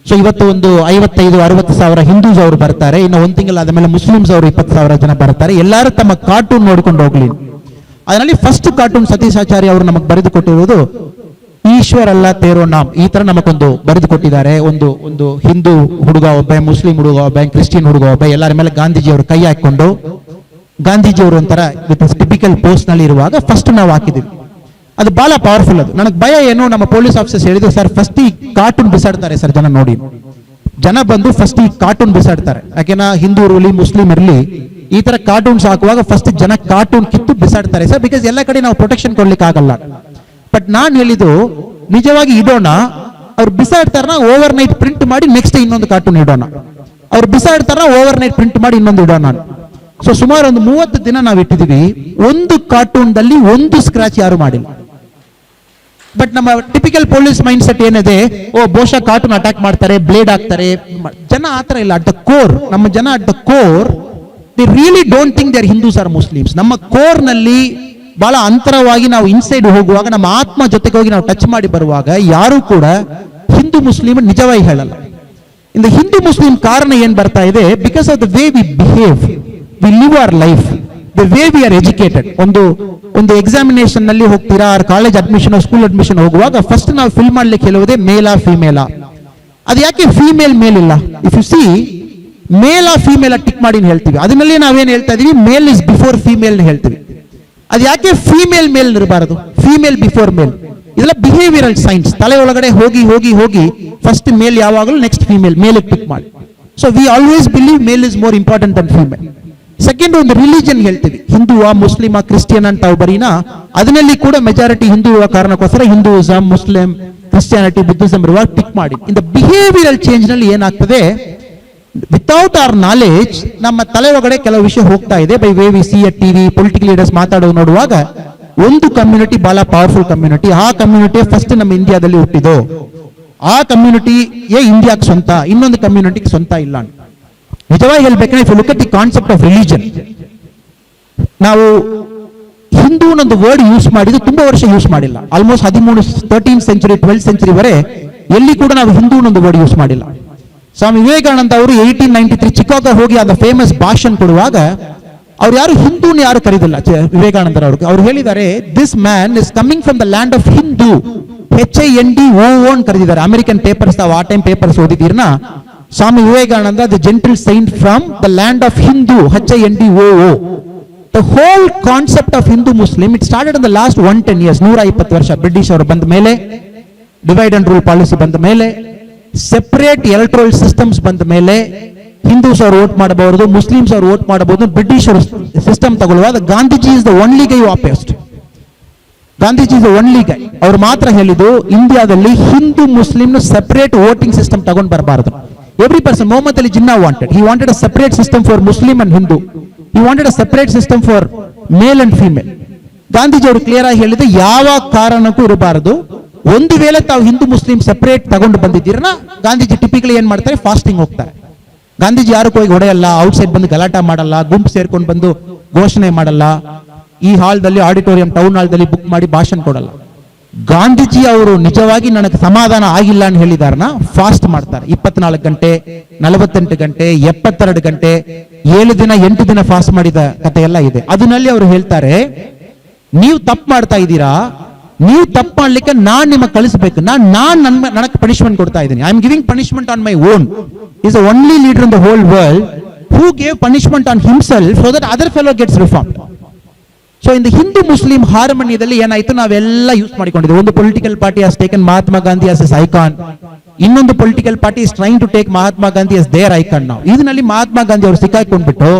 ಸೊ ಇವತ್ತು ಒಂದು 55-60 ಸಾವಿರ ಹಿಂದೂಸ್ ಅವರು ಬರ್ತಾರೆ. ಇನ್ನು ಒಂದು ತಿಂಗಳ ಆದ್ಮೇಲೆ ಮುಸ್ಲಿಮ್ಸ್ ಅವರು 20,000 ಜನ ಬರ್ತಾರೆ. ಎಲ್ಲರೂ ತಮ್ಮ ಕಾರ್ಟೂನ್ ನೋಡ್ಕೊಂಡು ಹೋಗ್ಲಿ. ಅದರಲ್ಲಿ ಫಸ್ಟ್ ಕಾರ್ಟೂನ್ ಸತೀಶ್ ಆಚಾರ್ಯ ಅವರು ನಮಗೆ ಬರೆದು ಕೊಟ್ಟಿರುವುದು ಈಶ್ವರ್ ಅಲ್ಲ ತೇರೋ ನಾಮ್. ಈ ತರ ನಮಗೊಂದು ಬರೆದು ಕೊಟ್ಟಿದ್ದಾರೆ. ಒಂದು ಹಿಂದೂ ಹುಡುಗ ಒಬ್ಬ, ಮುಸ್ಲಿಂ ಹುಡುಗ ಒಬ್ಬ, ಕ್ರಿಶ್ಚಿಯನ್ ಹುಡುಗ ಒಬ್ಬ, ಎಲ್ಲರ ಮೇಲೆ ಗಾಂಧೀಜಿ ಅವರು ಕೈ ಹಾಕೊಂಡು ಗಾಂಧೀಜಿ ಅವರು ಒಂಥರ ವಿತ್ ಟಿಪಿಕಲ್ ಪೋಸ್ಟ್ ನಲ್ಲಿ ಇರುವಾಗ ಫಸ್ಟ್ ನಾವು ಹಾಕಿದ್ವಿ. ಅದು ಬಹಳ ಪವರ್ಫುಲ್. ಅದು ನನಗೆ ಭಯ ಏನು, ನಮ್ಮ ಪೊಲೀಸ್ ಆಫೀಸರ್ಸ್ ಹೇಳಿದ್ರು, ಸರ್ ಫಸ್ಟ್ ಈ ಕಾರ್ಟೂನ್ ಬಿಸಾಡ್ತಾರೆ ಸರ್ ಜನ ನೋಡಿ. ಜನ ಬಂದು ಫಸ್ಟ್ ಈ ಕಾರ್ಟೂನ್ ಬಿಸಾಡ್ತಾರೆ. ಯಾಕೆನಾ ಹಿಂದೂ ಇರಲಿ ಮುಸ್ಲಿಂ ಇರಲಿ ಈ ತರ ಕಾರ್ಟೂನ್ಸ್ ಹಾಕುವಾಗ ಫಸ್ಟ್ ಜನ ಕಾರ್ಟೂನ್ ಕಿತ್ತು ಬಿಸಾಡ್ತಾರೆ ಸರ್, ಬಿಕಾಸ್ ಎಲ್ಲ ಕಡೆ ನಾವು ಪ್ರೊಟೆಕ್ಷನ್ ಕೊಡ್ಲಿಕ್ಕೆ ಆಗಲ್ಲ. ಬಟ್ ನಾನು ಹೇಳಿದ್ದು ನಿಜವಾಗಿ ಇಡೋಣ, ಅವ್ರು ಬಿಸಾಡ್ತಾರ ಓವರ್ ನೈಟ್ ಪ್ರಿಂಟ್ ಮಾಡಿ ನೆಕ್ಸ್ಟ್ ಇನ್ನೊಂದು ಕಾರ್ಟೂನ್ ಇಡೋಣ, ಅವ್ರು ಬಿಸಾಡ್ತಾರ ಓವರ್ ನೈಟ್ ಪ್ರಿಂಟ್ ಮಾಡಿ ಇನ್ನೊಂದು ಇಡೋಣ. ಸೊ ಸುಮಾರು ಒಂದು 30 ದಿನ ನಾವು ಇಟ್ಟಿದೀವಿ. ಒಂದು ಕಾರ್ಟೂನ್ ದಲ್ಲಿ ಒಂದು ಸ್ಕ್ರಾಚ್ ಯಾರು ಮಾಡಿಲ್ಲ. ಬಟ್ ನಮ್ಮ ಟಿಪಿಕಲ್ ಪೊಲೀಸ್ ಮೈಂಡ್ ಸೆಟ್ ಏನಿದೆ, ಬಹುಶಃ ಕಾರ್ಟೂನ್ ಅಟ್ಯಾಕ್ ಮಾಡ್ತಾರೆ, ಬ್ಲೇಡ್ ಹಾಕ್ತಾರೆ. ಜನ ಆತರ ಇಲ್ಲ. ಅಟ್ ದ ಕೋರ್ ನಮ್ಮ ಜನ at the core they really don't think they are Hindus are Muslims. ನಮ್ಮ ಕೋರ್ ನಲ್ಲಿ ಬಹಳ ಅಂತರವಾಗಿ ನಾವು ಇನ್ಸೈಡ್ ಹೋಗುವಾಗ, ನಮ್ಮ ಆತ್ಮ ಜೊತೆಗೆ ಹೋಗಿ ನಾವು ಟಚ್ ಮಾಡಿ ಬರುವಾಗ ಯಾರು ಕೂಡ ಹಿಂದೂ ಮುಸ್ಲಿಂ ನಿಜವಾಗಿ ಹೇಳಲ್ಲ. ಇಂದ ಹಿಂದೂ ಮುಸ್ಲಿಂ ಕಾರಣ ಏನ್ ಬರ್ತಾ ಇದೆ, because of the way we behave, we live our life, the way we are educated. ಒಂದು ಎಕ್ಸಾಮಿನೇಷನ್ ನಲ್ಲಿ ಹೋಗ್ತೀರಾ, ಕಾಲೇಜ್ ಅಡ್ಮಿಷನ್ ಸ್ಕೂಲ್ ಅಡ್ಮಿಷನ್ ಹೋಗುವಾಗ ಫಸ್ಟ್ ನಾವು ಫಿಲ್ ಮಾಡ್ಲಿಕ್ಕೆ ಹೇಳುವುದೇ ಮೇಲಾ ಫಿಮೇಲಾ. ಅದು ಯಾಕೆ ಫಿಮೇಲ್ ಮೇಲ್ ಇಲ್ಲ? ಇಫ್ ಯು ಸಿ ಮೇಲಾ ಫಿಮೇಲಾ ಟಿಕ್ ಮಾಡಿ ಹೇಳ್ತೀವಿ. ಅದನ್ನಲ್ಲಿ ನಾವೇನ್ ಹೇಳ್ತಾ ಇದೀವಿ, ಮೇಲ್ ಇಸ್ ಬಿಫೋರ್ ಫಿಮೇಲ್ ಹೇಳ್ತೀವಿ. ಅದು ಯಾಕೆ ಫಿಮೇಲ್ ಮೇಲ್ ಇರಬಾರದು, ಫಿಮೇಲ್ ಬಿಫೋರ್ ಮೇಲ್? ಇದೆಲ್ಲ ಬಿಹೇವಿಯರಲ್ ಸೈನ್ಸ್. ತಲೆ ಒಳಗಡೆ ಹೋಗಿ ಹೋಗಿ ಹೋಗಿ ಫಸ್ಟ್ ಮೇಲ್ ಯಾವಾಗಲೂ ನೆಕ್ಸ್ಟ್ ಫಿಮೇಲ್, ಮೇಲ್ ಟಿಕ್ ಮಾಡಿ. So we always believe male is more important than female. Second, ಒಂದು ರಿಲಿಜನ್ ಹೇಳ್ತೀವಿ, ಹಿಂದೂವಾ ಮುಸ್ಲಿಮಾ ಕ್ರಿಶ್ಚಿಯನ್ ಅಂತ ಬರೀನಾ, ಅದರಲ್ಲಿ ಕೂಡ ಮೆಜಾರಿಟಿ ಹಿಂದೂ ಕಾರಣಕ್ಕೋಸ್ಕರ ಹಿಂದೂಯಿಸಂ, ಮುಸ್ಲಿಂ, ಕ್ರಿಶ್ಚಿಯಾನಿಟಿ, ಬುದ್ಧಿಸಂ ಇರುವ ಟಿಕ್ ಮಾಡಿ. ಇನ್ ದ ಬಿಹೇವಿಯರಲ್ ಚೇಂಜ್ ನಲ್ಲಿ ಏನಾಗ್ತದೆ, ವಿತೌಟ್ ಅವರ್ ನಾಲೆಜ್ ನಮ್ಮ ತಲೆ ಒಳಗಡೆ ಕೆಲವು ವಿಷಯ ಹೋಗ್ತಾ ಇದೆ. By way we C at TV political leaders ಮಾತಾಡೋದು ನೋಡುವಾಗ ಒಂದು ಕಮ್ಯುನಿಟಿ ಬಹಳ ಪವರ್ಫುಲ್ ಕಮ್ಯುನಿಟಿ, ಆ ಕಮ್ಯುನಿಟಿ ಫಸ್ಟ್ ನಮ್ಮ ಇಂಡಿಯಾದಲ್ಲಿ ಹುಟ್ಟಿದ್ದು, ಆ ಕಮ್ಯುನಿಟಿಯೇ ಇಂಡಿಯಾಕ್ಕೆ ಸ್ವಂತ, ಇನ್ನೊಂದು ಕಮ್ಯುನಿಟಿಗೆ ಸ್ವಂತ ಇಲ್ಲ. ನಿಜವಾಗಿ ಹೇಳ್ಬೇಕಂದ್ರೆ if you look at the concept of religion, ನಾವು ಹಿಂದೂ ಅನ್ನೊಂದು ವರ್ಡ್ ಯೂಸ್ ಮಾಡಿದ್ದು ತುಂಬಾ ವರ್ಷ ಯೂಸ್ ಮಾಡಿಲ್ಲ. Almost 13th century 12th century ವರೆ ಎಲ್ಲಿ ಕೂಡ ನಾವು ಹಿಂದೂ ಅನ್ನೊಂದು ವರ್ಡ್ ಯೂಸ್ ಮಾಡಿಲ್ಲ. ಸ್ವಾಮಿ ವಿವೇಕಾನಂದ ಅವರು 1893 ಚಿಕಾಗೋ ಹೋಗಿ ಅದ ಫೇಮಸ್ ಭಾಷಣ ಕೊಡುವಾಗ ಅವ್ರು ಯಾರು ಹಿಂದೂನ ಯಾರು ಕರೀದಿಲ್ಲ. ವಿವೇಕಾನಂದರವ್ರಿಗೆ ಅವ್ರು ಹೇಳಿದ್ದಾರೆ, this man is coming from the land of Hindu, HINDOO ಅಂತ ಕರೆದಿದ್ದಾರೆ. ಅಮೆರಿಕನ್ ಪೇಪರ್ಸ್, ಆ ಟೈಮ್ ಪೇಪರ್ಸ್ ಓದಿದ್ದೀರ್ನ, Swami Vivekananda the gentle saint from the land of Hindu, HINDOO. The whole concept of Hindu Muslim it started in the last 110 years, 120 ವರ್ಷ British ಅವರು ಬಂದ ಮೇಲೆ, divide and rule policy ಬಂದ ಮೇಲೆ, ಸೆಪರೇಟ್ ಎಲೆಕ್ಟ್ರಲ್ ಸಿಸ್ಟಮ್ಸ್ ಬಂದ ಮೇಲೆ, ಹಿಂದೂಸ್ ಅವರು ವೋಟ್ ಮಾಡಬಹುದು, ಮುಸ್ಲಿಮ್ಸ್ ಅವರು ವೋಟ್ ಮಾಡಬಹುದು, ಬ್ರಿಟಿಷ್ ಸಿಸ್ಟಮ್ ತಗೊಳ್ಳುವಾಗ Gandhiji is the only guy opposed. Gandhiji is the only guy. ಅವ್ರು ಮಾತ್ರ ಹೇಳಿದ್ದು ಇಂಡಿಯಾದಲ್ಲಿ Hindu Muslim separate voting system ತಗೊಂಡು ಬರಬಾರದು. Every person, Muhammad Ali Jinnah wanted, he wanted a separate system for Muslim and Hindu, he wanted a separate system for male and female. Gandhiji ಅವರು clear ಆಗಿ ಹೇಳಿದ್ದು ಯಾವ ಕಾರಣಕ್ಕೂ ಇರಬಾರದು. ಒಂದು ವೇಳೆ ತಾವು ಹಿಂದೂ ಮುಸ್ಲಿಂ ಸೆಪರೇಟ್ ತಗೊಂಡು ಬಂದಿದ್ದೀರನ್ನ, ಗಾಂಧೀಜಿ ಟಿಪಿಕಲಿ ಏನ್ ಮಾಡ್ತಾರೆ, ಫಾಸ್ಟಿಂಗ್ ಹೋಗ್ತಾರೆ. ಗಾಂಧೀಜಿ ಯಾರು ಹೋಗಿ ಹೊಡೆಯಲ್ಲ, ಔಟ್ಸೈಡ್ ಬಂದು ಗಲಾಟ ಮಾಡಲ್ಲ, ಗುಂಪು ಸೇರ್ಕೊಂಡು ಬಂದು ಘೋಷಣೆ ಮಾಡಲ್ಲ, ಈ ಹಾಲ್ದಲ್ಲಿ ಆಡಿಟೋರಿಯಂ ಟೌನ್ ಹಾಲ್ದಲ್ಲಿ ಬುಕ್ ಮಾಡಿ ಭಾಷಣ ಕೊಡಲ್ಲ. ಗಾಂಧೀಜಿ ಅವರು ನಿಜವಾಗಿ ನನಗೆ ಸಮಾಧಾನ ಆಗಿಲ್ಲ ಅಂತ ಹೇಳಿದಾರನ ಫಾಸ್ಟ್ ಮಾಡ್ತಾರೆ. 24 ಗಂಟೆ, 48 ಗಂಟೆ, 72 ಗಂಟೆ, 7 ದಿನ 8 ದಿನ ಫಾಸ್ಟ್ ಮಾಡಿದ ಕಥೆ ಎಲ್ಲ ಇದೆ. ಅದರಲ್ಲಿ ಅವರು ಹೇಳ್ತಾರೆ, ನೀವು ತಪ್ಪು ಮಾಡ್ತಾ ಇದ್ದೀರಾ, ನೀವು ತಪ್ಪು ಮಾಡ್ಲಿಕ್ಕೆ ನಾನ್ ನಿಮಗೆ ಕಳಿಸಬೇಕು, ನನಗೆ ಪನಿಷ್ಮೆಂಟ್ ಕೊಡ್ತಾ ಇದ್ದೀನಿ. I am giving punishment on my own. Is the only leader in the whole world who gave punishment on himself so that other fellow gets reformed. So in the Hindu Muslim ಹಾರ್ಮನಿಯಲ್ಲಿ ಏನಾಯ್ತು, ನಾವೆಲ್ಲ use ಮಾಡಿಕೊಂಡಿದ್ವಿ. ಒಂದು political party has taken Mahatma Gandhi as his icon, ಇನ್ನೊಂದು political party is trying to take Mahatma Gandhi as their icon. ನಾವು ಇದರಲ್ಲಿ ಮಹಾತ್ಮ ಗಾಂಧಿ ಅವರು ಸಿಕ್ಕಾಕೊಂಡ್ಬಿಟ್ಟು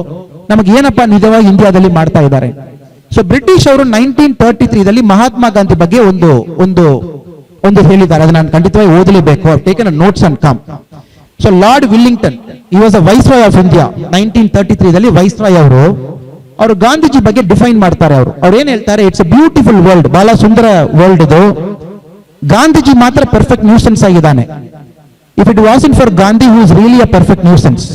ನಮಗೆ ಏನಪ್ಪಾ ನಿಜವಾಗಿ ಇಂಡಿಯಾದಲ್ಲಿ ಮಾಡ್ತಾ ಇದ್ದಾರೆ. ಸೊ ಬ್ರಿಟಿಷ್ ಅವರು 1933 ಮಹಾತ್ಮ ಗಾಂಧಿ ಬಗ್ಗೆ ಒಂದು ಹೇಳಿದ್ದಾರೆ. ಅದು ನಾನು ಖಂಡಿತವಾಗಿ ಓದಲೇಬೇಕು. Taken notes and come. So Lord Willingdon, he was a viceroy of India. 1933 viceroy ಅವರು ಗಾಂಧೀಜಿ ಬಗ್ಗೆ ಡಿಫೈನ್ ಮಾಡ್ತಾರೆ. ಅವ್ರು ಏನ್ ಹೇಳ್ತಾರೆ, ಇಟ್ಸ್ ಅ ಬ್ಯೂಟಿಫುಲ್ ವರ್ಲ್ಡ್, ಬಹಳ ಸುಂದರ ವರ್ಲ್ಡ್ ಇದು. ಗಾಂಧೀಜಿ ಮಾತ್ರ ಪರ್ಫೆಕ್ಟ್ ನ್ಯೂಸೆನ್ಸ್ ಆಗಿದ್ದಾನೆ. If it wasn't for Gandhi who is really a perfect nuisance.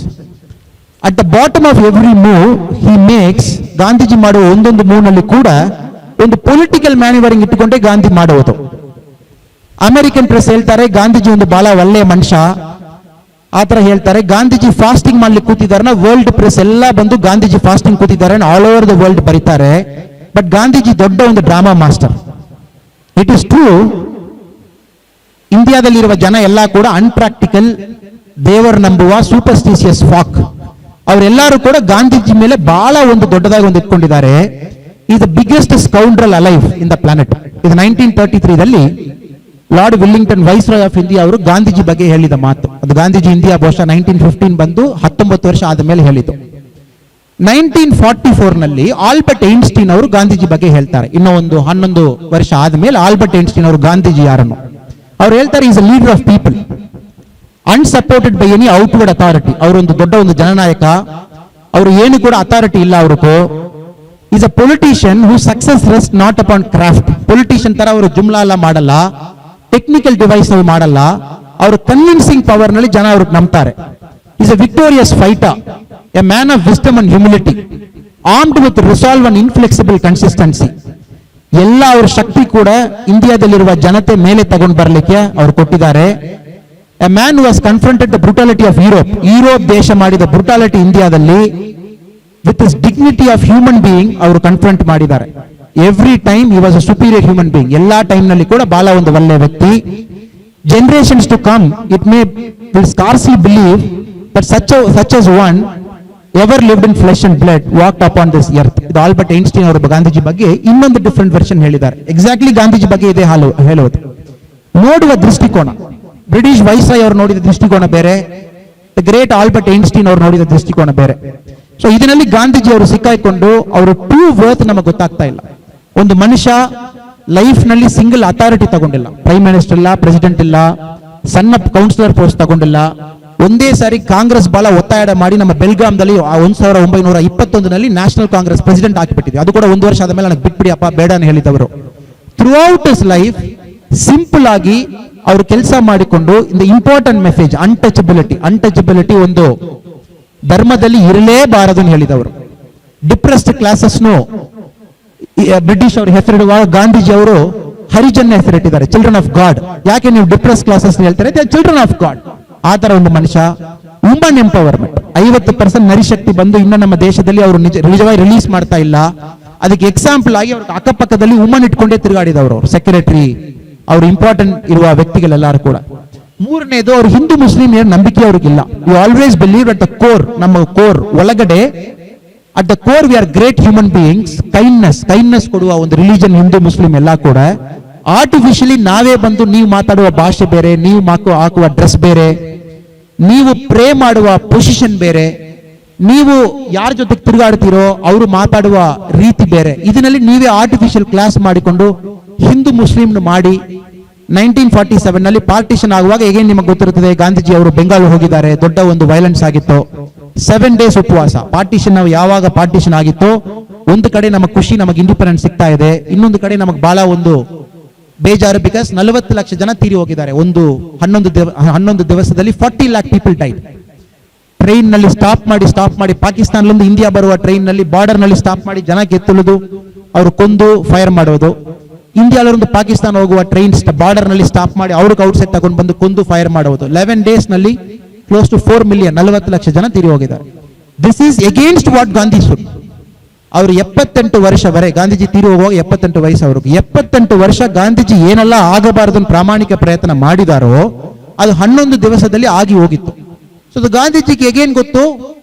At the bottom of every move he makes, Gandhiji ಮಾಡುವ ಒಂದೊಂದು ಮೂವ್ ನಲ್ಲಿ ಕೂಡ ಒಂದು ಪೊಲಿಟಿಕಲ್ ಮ್ಯಾನ್ಯೂವರಿಂಗ್ ಇಟ್ಟುಕೊಂಡೇ ಗಾಂಧಿ ಮಾಡುವುದು. ಅಮೆರಿಕನ್ ಪ್ರೆಸ್ ಹೇಳ್ತಾರೆ ಗಾಂಧೀಜಿ ಒಂದು ಬಹಳ ಒಳ್ಳೆಯ ಮನುಷ್ಯ, ಆತರ ಹೇಳ್ತಾರೆ. ಗಾಂಧೀಜಿ ಫಾಸ್ಟಿಂಗ್ ಮಾಡ್ಲಿಕ್ಕೆ ಕೂತಿದಾರೆ, ವರ್ಲ್ಡ್ ಪ್ರೆಸ್ ಎಲ್ಲ ಬಂದು ಗಾಂಧೀಜಿ ಫಾಸ್ಟಿಂಗ್ ಕೂತಿದ್ದಾರೆ ಆಲ್ ಓವರ್ ದ ವರ್ಲ್ಡ್ ಬರೀತಾರೆ. ಬಟ್ ಗಾಂಧೀಜಿ ದೊಡ್ಡ ಒಂದು drama master. It is true, ಇಂಡಿಯಾದಲ್ಲಿರುವ ಜನ ಎಲ್ಲ ಕೂಡ ಅನ್ಪ್ರಾಕ್ಟಿಕಲ್, ದೇವರ ನಂಬುವ ಸೂಪರ್ಸ್ಟಿಷಿಯಸ್ ಫಾಕ್. ಅವರೆಲ್ಲರೂ ಕೂಡ ಗಾಂಧೀಜಿ ಮೇಲೆ ಬಹಳ ಒಂದು ದೊಡ್ಡದಾಗಿ ಒಂದು ಇಟ್ಕೊಂಡಿದ್ದಾರೆ. Is the biggest scoundrel alive in the planet. ಇದು 1933ರಲ್ಲಿ lord Willingdon viceroy of India ಅವರು ಗಾಂಧೀಜಿ ಬಗ್ಗೆ ಹೇಳಿದ ಮಾತು. ಅದು ಗಾಂಧೀಜಿ ಇಂಡಿಯಾ ಬಹುಶಃ 1915 ಬಂದು 19 ವರ್ಷ ಆದ ಮೇಲೆ ಹೇಳಿದ್ದು. 1944ನಲ್ಲಿ ಆಲ್ಬರ್ಟ್ ಐನ್ಸ್ಟೀನ್ ಅವರು ಗಾಂಧೀಜಿ ಬಗ್ಗೆ ಹೇಳ್ತಾರೆ. ಇನ್ನೂ ಒಂದು 11 ವರ್ಷ ಆದ್ಮೇಲೆ ಆಲ್ಬರ್ಟ್ ಐನ್ಸ್ಟೀನ್ ಅವರು ಗಾಂಧೀಜಿ ಯಾರನ್ನು ಅವ್ರು ಹೇಳ್ತಾರೆ, is a leader of people unsupported by any outward authority. ಅವರೊಂದು ದೊಡ್ಡ ಒಂದು ಜನನಾಯಕ, ಅವರು ಏನು ಕೂಡ ಅಥಾರಿಟಿ ಇಲ್ಲ ಅವ್ರಿಗೂ. Is a politician who success rest not upon craft. Politician ತರ ಅವರು ಜುಮ್ಲಾ ಎಲ್ಲ ಮಾಡಲ್ಲ, ಟೆಕ್ನಿಕಲ್ ಡಿವೈಸ್ ನಲ್ಲಿ ಮಾಡಲ್ಲ, ಅವರು ಕನ್ವಿನ್ಸಿಂಗ್ ಪವರ್ ನಲ್ಲಿ ಜನ ಅವ್ರಿಗೆ ನಂಬ್ತಾರೆ. Is a victorious fighter, a man of wisdom and humility, armed with resolve and inflexible consistency. ಎಲ್ಲ ಅವ್ರ ಶಕ್ತಿ ಕೂಡ ಇಂಡಿಯಾದಲ್ಲಿರುವ ಜನತೆ ಮೇಲೆ ತಗೊಂಡು ಬರಲಿಕ್ಕೆ ಅವ್ರು ಕೊಟ್ಟಿದ್ದಾರೆ. A man who was confronted the brutality of Europe ದೇಶ ಮಾಡಿದ ಬ್ರುಟಾಲಿಟಿ ಇಂಡಿಯಾದಲ್ಲಿ with his dignity of human being ಅವರು ಕನ್ಫ್ರಂಟ್ ಮಾಡಿದ್ದಾರೆ. Every time he was a superior human being. ಎಲ್ಲಾ ಟೈಮ್ ನಲ್ಲಿ ಕೂಡ ಬಹಳ ಒಂದು ಒಳ್ಳೆಯ ವ್ಯಕ್ತಿ. Generations to come it may will scarcely believe that such as one ever lived in flesh and blood walked upon this earth. ಇದು Albert Einstein ಅವರು ಗಾಂಧೀಜಿ ಬಗ್ಗೆ ಇನ್ನೊಂದು ಡಿಫರೆಂಟ್ ವರ್ಷನ್ ಹೇಳಿದ್ದಾರೆ. ಎಕ್ಸಾಕ್ಟ್ಲಿ ಗಾಂಧೀಜಿ ಬಗ್ಗೆ ಇದೆ ಹೇಳುವುದು. ನೋಡುವ ದೃಷ್ಟಿಕೋನ, ಬ್ರಿಟಿಷ್ ವೈಸ್ರಾಯ್ ಅವರು ನೋಡಿದ ದೃಷ್ಟಿಕೋನ ಬೇರೆ, ದ ಗ್ರೇಟ್ ಆಲ್ಬರ್ಟ್ ಐನ್ಸ್ಟೀನ್ ಅವರು ನೋಡಿದ ದೃಷ್ಟಿಕೋನ ಬೇರೆ. ಸೊ ಇದರಲ್ಲಿ ಗಾಂಧೀಜಿ ಅವರು ಸಿಕ್ಕಾಯ್ಕೊಂಡು ಅವರು ಟ್ರೂ ವರ್ತ್ ನಮಗೆ ಗೊತ್ತಾಗ್ತಾ ಇಲ್ಲ. ಒಂದು ಮನುಷ್ಯ ಲೈಫ್ ನಲ್ಲಿ ಸಿಂಗಲ್ ಅಥಾರಿಟಿ ತಗೊಂಡಿಲ್ಲ, ಪ್ರೈಮ್ ಮಿನಿಸ್ಟರ್ ಇಲ್ಲ, ಪ್ರೆಸಿಡೆಂಟ್ ಇಲ್ಲ, ಸಣ್ಣ ಕೌನ್ಸಿಲರ್ ಪೋಸ್ಟ್ ತಗೊಂಡಿಲ್ಲ. ಒಂದೇ ಸಾರಿ ಕಾಂಗ್ರೆಸ್ ಬಹಳ ಒತ್ತಾಯ ಮಾಡಿ ನಮ್ಮ ಬೆಲ್ಗಾಂದಲ್ಲಿ 1921ನಲ್ಲಿ ನ್ಯಾಷನಲ್ ಕಾಂಗ್ರೆಸ್ ಪ್ರೆಸಿಡೆಂಟ್ ಹಾಕಿಬಿಟ್ಟಿದ್ವಿ. ಅದು ಕೂಡ 1 ವರ್ಷ ಆದ್ಮೇಲೆ ನನಗೆ ಬಿಟ್ಬಿಡಿ ಅಪ್ಪ ಬೇಡ ಅಂತ ಹೇಳಿದವರು. Throughout his life simple ಆಗಿ ಅವರು ಕೆಲಸ ಮಾಡಿಕೊಂಡು ಇಂದ ಇಂಪಾರ್ಟೆಂಟ್ ಮೆಸೇಜ್ ಅನ್ಟಚಬಿಲಿಟಿ ಒಂದು ಧರ್ಮದಲ್ಲಿ ಇರಲೇಬಾರದು ಅಂತ ಹೇಳಿದವರು. ಡಿಪ್ರೆಸ್ಡ್ ಕ್ಲಾಸಸ್ನು ಬ್ರಿಟಿಷ್ ಅವರು ಹೆಸರಿಡುವಾಗ ಗಾಂಧೀಜಿ ಅವರು ಹರಿಜನ್ ಹೆಸರಿಟ್ಟಿದ್ದಾರೆ, ಚಿಲ್ಡ್ರನ್ ಆಫ್ ಗಾಡ್. ಯಾಕೆ ನೀವು ಡಿಪ್ರೆಸ್ ಕ್ಲಾಸಸ್ ಹೇಳ್ತಾರೆ? Children of god. ಆ ತರ ಒಂದು ಮನುಷ್ಯ. ವುಮನ್ ಎಂಪವರ್ಮೆಂಟ್, 50% ನರಿಶಕ್ತಿ ಬಂದು ಇನ್ನು ನಮ್ಮ ದೇಶದಲ್ಲಿ ಅವರು ನಿಜವಾಗಿ ರಿಲೀಸ್ ಮಾಡ್ತಾ ಇಲ್ಲ. ಅದಕ್ಕೆ ಎಕ್ಸಾಂಪಲ್ ಆಗಿ ಅವ್ರ ಅಕ್ಕಪಕ್ಕದಲ್ಲಿ ವುಮನ್ ಇಟ್ಕೊಂಡೇ ತಿರುಗಾಡಿದವರು, ಅವರು ಸೆಕ್ರೆಟರಿ, ಅವರು ಇಂಪಾರ್ಟೆಂಟ್ ಇರುವ ವ್ಯಕ್ತಿಗಳೆಲ್ಲರೂ ಕೂಡ. ಮೂರನೇದು, ಅವರು ಹಿಂದೂ ಮುಸ್ಲಿಂ ಏನು ನಂಬಿಕೆ ಅವ್ರಿಗಿಲ್ಲ. You always believe at the core, ನಮ್ಮ ಕೋರ್ ಒಳಗಡೆ at the core we are great human beings. Kindness ಕೊಡುವ ಒಂದು ರಿಲಿಜನ್ ಹಿಂದೂ ಮುಸ್ಲಿಂ ಎಲ್ಲ ಕೂಡ. ಆರ್ಟಿಫಿಷಿಯಲಿ ನಾವೇ ಬಂದು ನೀವು ಮಾತಾಡುವ ಭಾಷೆ ಬೇರೆ, ನೀವು ಹಾಕುವ ಡ್ರೆಸ್ ಬೇರೆ, ನೀವು ಪ್ರೇ ಮಾಡುವ ಪೊಸಿಷನ್ ಬೇರೆ, ನೀವು ಯಾರ ಜೊತೆ ತಿರುಗಾಡ್ತೀರೋ ಅವರು ಮಾತಾಡುವ ರೀತಿ ಬೇರೆ. ಇದರಲ್ಲಿ ನೀವೇ ಆರ್ಟಿಫಿಷಿಯಲ್ ಕ್ಲಾಸ್ ಮಾಡಿಕೊಂಡು ಹಿಂದೂ ಮುಸ್ಲಿಂ ಮಾಡಿ 1947 ನಲ್ಲಿ ಪಾರ್ಟಿಷನ್ ಆಗುವಾಗ ಹೇಗೆ ನಿಮಗೆ ಗೊತ್ತಿರುತ್ತದೆ, ಗಾಂಧೀಜಿ ಅವರು ಬೆಂಗಾಲ್ ಹೋಗಿದ್ದಾರೆ, ದೊಡ್ಡ ಒಂದು ವೈಲೆನ್ಸ್ ಆಗಿತ್ತು. 7 days ಉಪವಾಸ. ಪಾರ್ಟಿಷನ್ ನಾವು ಯಾವಾಗ ಪಾರ್ಟಿಷನ್ ಆಗಿತ್ತು, ಒಂದು ಕಡೆ ನಮಗೆ ಖುಷಿ, ನಮಗೆ ಇಂಡಿಪೆಂಡೆನ್ಸ್ ಸಿಗ್ತಾ ಇದೆ, ಇನ್ನೊಂದು ಕಡೆ ನಮಗೆ ಬಹಳ ಒಂದು ಬೇಜಾರು. ಬಿಕಾಸ್ 40 ಲಕ್ಷ ಜನ ತೀರಿ ಹೋಗಿದ್ದಾರೆ ಒಂದು 11 ದಿವಸದಲ್ಲಿ. 40 lakh ಪೀಪಲ್ ಡೈಡ್. ಟ್ರೈನ್ ನಲ್ಲಿ ಸ್ಟಾಪ್ ಮಾಡಿ ಪಾಕಿಸ್ತಾನದಿಂದ ಇಂಡಿಯಾ ಬರುವ ಟ್ರೈನ್ ನಲ್ಲಿ ಬಾರ್ಡರ್ ನಲ್ಲಿ ಸ್ಟಾಪ್ ಮಾಡಿ ಜನ ಗೆತ್ತುಳುದು, ಅವರು ಕೊಂದು ಫೈರ್ ಮಾಡೋದು. ಇಂಡಿಯಾದವರೊಂದು ಪಾಕಿಸ್ತಾನ ಹೋಗುವ ಟ್ರೈನ್ ಬಾರ್ಡರ್ ನಲ್ಲಿ ಸ್ಟಾಪ್ ಮಾಡಿ ಅವ್ರಿಗೆ ಔಟ್ಸೈಡ್ ತಗೊಂಡು ಬಂದು ಕೊಂದು ಫೈರ್ ಮಾಡೋದು. 11 days ನಲ್ಲಿ ಕ್ಲೋಸ್ ಟು 4 million 40 ಲಕ್ಷ ಜನ ತೀರಿ ಹೋಗಿದ್ದಾರೆ. This is against what Gandhi stood. ಅವರು 78 ವರ್ಷವರೆಗೆ, ಗಾಂಧೀಜಿ ತೀರಿ ಹೋಗುವಾಗ 78 ವಯಸ್ಸು ಅವ್ರಿಗೆ. 78 ವರ್ಷ ಗಾಂಧೀಜಿ ಏನೆಲ್ಲ ಆಗಬಾರದು ಪ್ರಾಮಾಣಿಕ ಪ್ರಯತ್ನ ಮಾಡಿದಾರೋ ಅದು 11 ದಿವಸದಲ್ಲಿ ಆಗಿ ಹೋಗಿತ್ತು. ಸೊ ಗಾಂಧೀಜಿಗೆ ಹೇಗೇನ್ ಗೊತ್ತು,